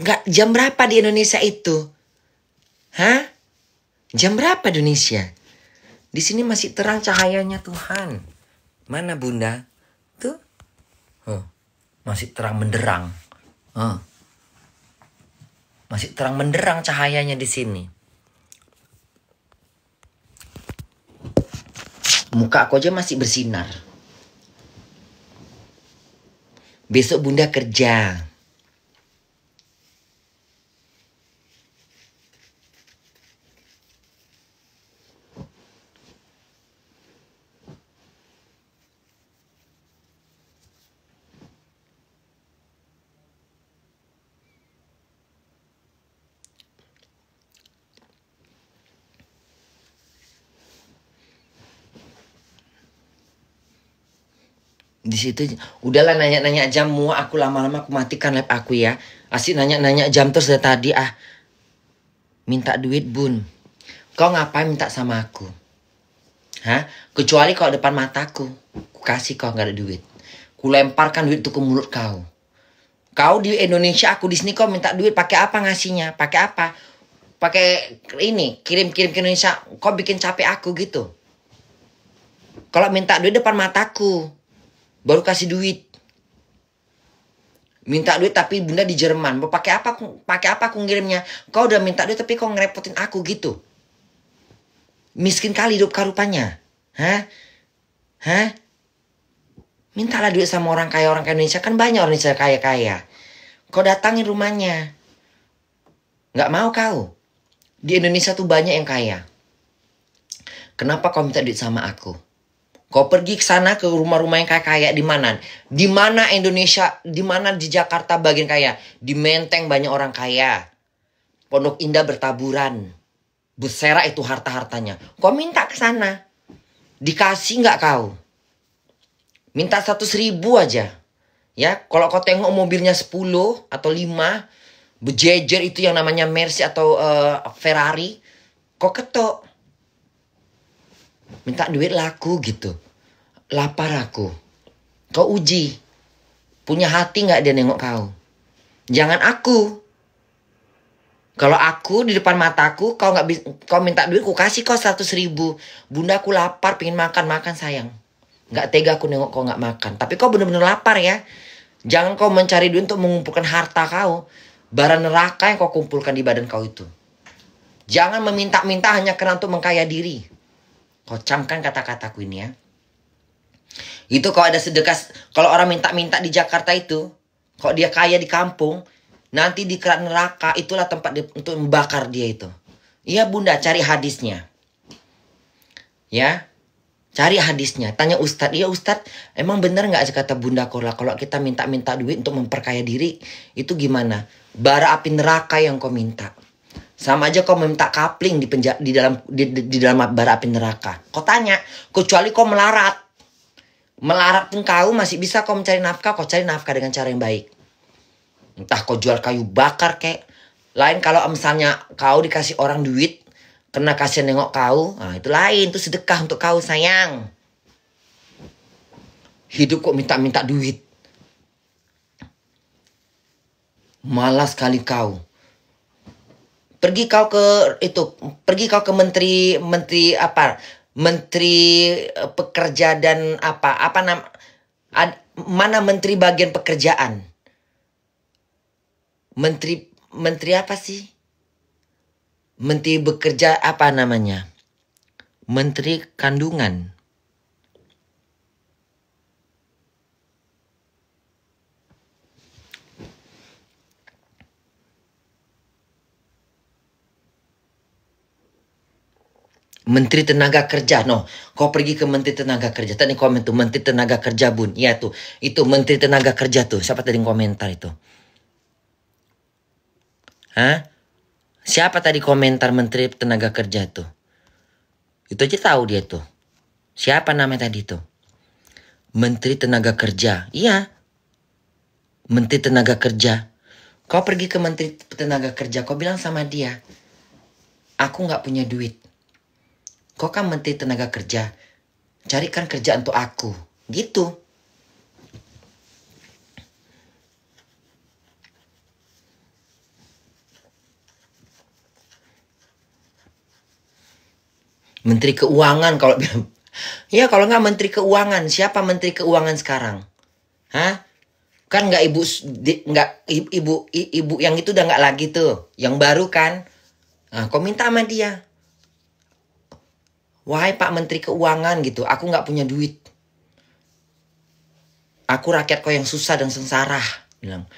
nggak jam berapa di Indonesia itu? Hah? Jam berapa di Indonesia? Di sini masih terang cahayanya Tuhan. Mana Bunda? Tuh. Masih terang menderang. Masih terang menderang cahayanya di sini. Muka aku aja masih bersinar. Besok Bunda kerja. Di situ udahlah nanya-nanya jam, muak aku, lama-lama aku matikan lab aku ya. Asik nanya-nanya jam terus dari tadi minta duit Bun. Kau ngapain minta sama aku? Hah? Kecuali kau depan mataku, ku kasih kau nggak ada duit. Ku lemparkan duit itu ke mulut kau. Kau di Indonesia, aku di sini, kau minta duit pakai apa ngasihnya? Pakai apa? Pakai ini, kirim-kirim ke Indonesia. Kau bikin capek aku gitu. Kalau minta duit depan mataku, baru kasih duit. Minta duit tapi Bunda di Jerman. Mau pakai apa? Pakai apa aku ngirimnya? Kau udah minta duit tapi kau ngerepotin aku gitu. Miskin kali hidup kau rupanya. Hah? Mintalah duit sama orang kaya Indonesia. Kan banyak orang Indonesia kaya-kaya. Kau datangin rumahnya. Nggak mau kau. Di Indonesia tuh banyak yang kaya. Kenapa kau minta duit sama aku? Kau pergi ke sana, ke rumah-rumah yang kaya-kaya di mana? Di mana Indonesia, di mana di Jakarta bagian kaya? Di Menteng banyak orang kaya. Pondok Indah bertaburan. Busera itu harta-hartanya. Kau minta ke sana. Dikasih nggak kau? Minta 100.000 aja. Ya, kalau kau tengok mobilnya 10 atau 5, berjejer itu yang namanya Mercy atau Ferrari, kau ketok. Minta duit laku gitu. Lapar aku. Kau uji. Punya hati nggak dia nengok kau? Jangan aku. Kalau aku di depan mataku, kau minta duit, ku kasih kau 100.000. Bunda aku lapar, pengen makan sayang. Nggak tega aku nengok kau nggak makan. Tapi kau bener-bener lapar ya. Jangan kau mencari duit untuk mengumpulkan harta kau. Bara neraka yang kau kumpulkan di badan kau itu. Jangan meminta-minta hanya karena untuk mengkaya diri. Kau camkan kata-kataku ini ya. Itu kalau ada sedekah, kalau orang minta-minta di Jakarta itu, kalau dia kaya di kampung, nanti di kerak neraka itulah tempat dia, untuk membakar dia itu. Iya Bunda, cari hadisnya. Ya, cari hadisnya. Tanya Ustadz, iya Ustadz, emang benar nggak kata Bunda Korla kalau kita minta-minta duit untuk memperkaya diri, itu gimana? Bara api neraka yang kau minta. Sama aja kau minta kapling di dalam bara api neraka. Kau tanya, kecuali kau melarat. Melarat pun kau masih bisa kau mencari nafkah, kau cari nafkah dengan cara yang baik. Entah kau jual kayu bakar kek. Lain kalau misalnya kau dikasih orang duit, kena kasihan nengok kau, nah itu lain, itu sedekah untuk kau sayang. Hidup kok minta-minta duit. Malas kali kau. Pergi kau ke menteri pekerja dan mana menteri bagian pekerjaan? Menteri apa sih? Menteri bekerja apa namanya? Menteri kandungan. Menteri Tenaga Kerja. No, kau pergi ke Menteri Tenaga Kerja. Tadi komen tuh Menteri Tenaga Kerja Bun. Iya tuh. Itu Menteri Tenaga Kerja tuh. Siapa tadi komentar itu? Hah? Siapa tadi komentar Menteri Tenaga Kerja tuh? Itu aja tahu dia tuh. Siapa namanya tadi tuh? Menteri Tenaga Kerja. Iya. Menteri Tenaga Kerja. Kau pergi ke Menteri Tenaga Kerja. Kau bilang sama dia, aku nggak punya duit. Kau kan Menteri Tenaga Kerja. Carikan kerja untuk aku. Gitu. Menteri Keuangan kalau bilang. Ya kalau nggak Menteri Keuangan. Siapa Menteri Keuangan sekarang? Hah? Kan nggak ibu yang itu udah nggak lagi tuh. Yang baru kan. Nah, kau minta sama dia. Wahai Pak Menteri Keuangan gitu. Aku nggak punya duit. Aku rakyat kau yang susah dan sengsara. Bilang.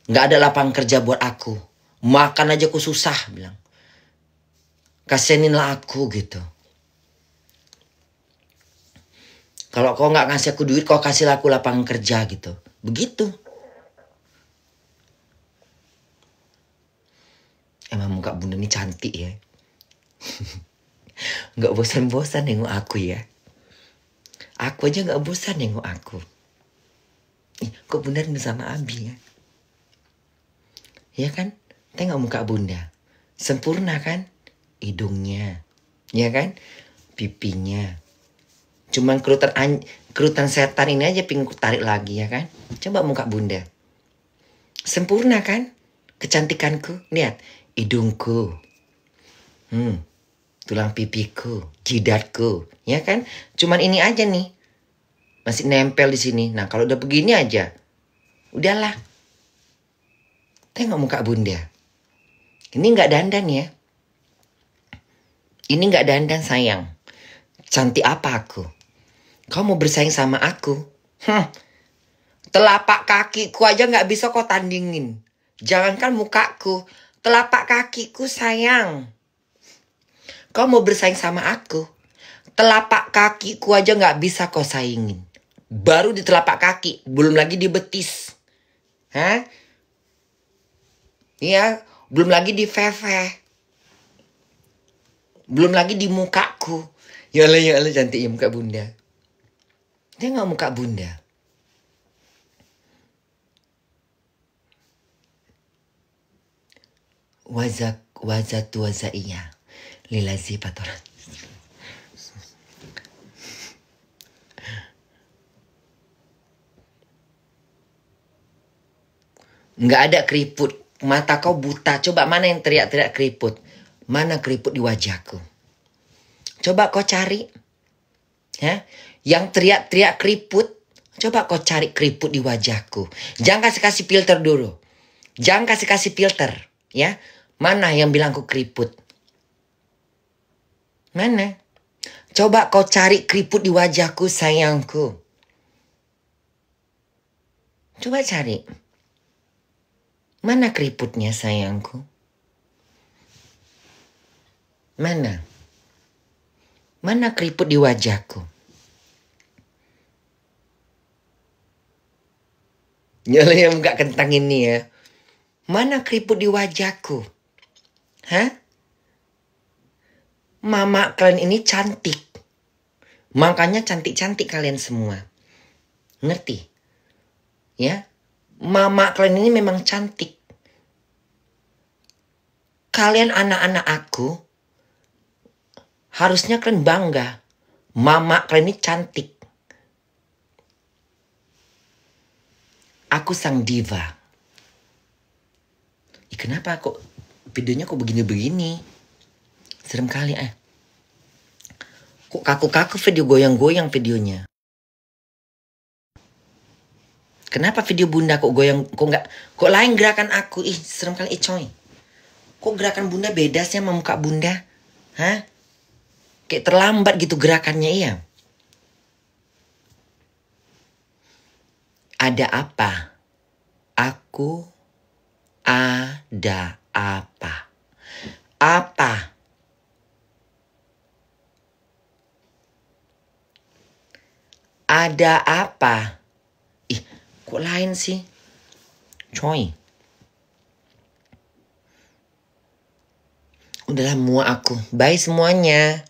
Nggak ada lapangan kerja buat aku. Makan aja aku susah. Bilang. Kasihaninlah aku gitu. Kalau kau nggak ngasih aku duit, kau kasih aku lapangan kerja gitu. Begitu. Emang muka bunda ini cantik ya. Nggak bosan-bosan nengok aku ya. Aku aja nggak bosan nengok aku. Kok bunda rindu sama Abi ya? Ya kan? Tengok muka bunda. Sempurna kan? Hidungnya. Ya kan? Pipinya. Cuman kerutan setan ini aja pingin ku tarik lagi ya kan. Coba muka bunda. Sempurna kan? Kecantikanku. Lihat. Hidungku. Tulang pipiku. Jidatku. Ya kan? Cuman ini aja nih. Masih nempel di sini. Nah kalau udah begini aja. Udahlah. Tengok muka bunda. Ini nggak dandan ya. Ini nggak dandan sayang. Cantik apa aku? Kau mau bersaing sama aku? Telapak kakiku aja nggak bisa kau tandingin. Jangankan mukaku, telapak kakiku sayang. Kau mau bersaing sama aku? Telapak kakiku aja nggak bisa kau saingin. Baru di telapak kaki, belum lagi di betis. Hah? Iya, belum lagi di feve. Belum lagi di mukaku. Ya Allah cantiknya muka bunda. Dia nggak muka bunda. Wazatu wazaiya lilazi patoran. Nggak ada keriput. Mata kau buta. Coba mana yang teriak-teriak keriput? Mana keriput di wajahku? Coba kau cari. Ya? Yang teriak-teriak keriput. Coba kau cari keriput di wajahku. Jangan kasih filter dulu. Jangan kasih filter. Ya, mana yang bilang aku keriput? Mana? Coba kau cari keriput di wajahku sayangku. Coba cari. Mana keriputnya sayangku? Mana? Mana keriput di wajahku? Nyala yang muka kentang ini ya. Mana keriput di wajahku? Hah? Mama kalian ini cantik. Makanya cantik-cantik kalian semua. Ngerti? Ya? Mama kalian ini memang cantik. Kalian anak-anak aku, harusnya kalian bangga. Mama kalian ini cantik. Aku sang diva. Kenapa kok videonya kok begini-begini? Serem kali Kok kaku-kaku video goyang-goyang videonya? Kenapa video bunda kok goyang? Kok lain gerakan aku? Serem kali coy. Kok gerakan bunda beda sih sama muka bunda? Hah? Kayak terlambat gitu gerakannya iya. Ada apa? Aku ada apa? Apa? Ada apa? Kok lain sih? Coy. Udahlah muak aku. Bye semuanya.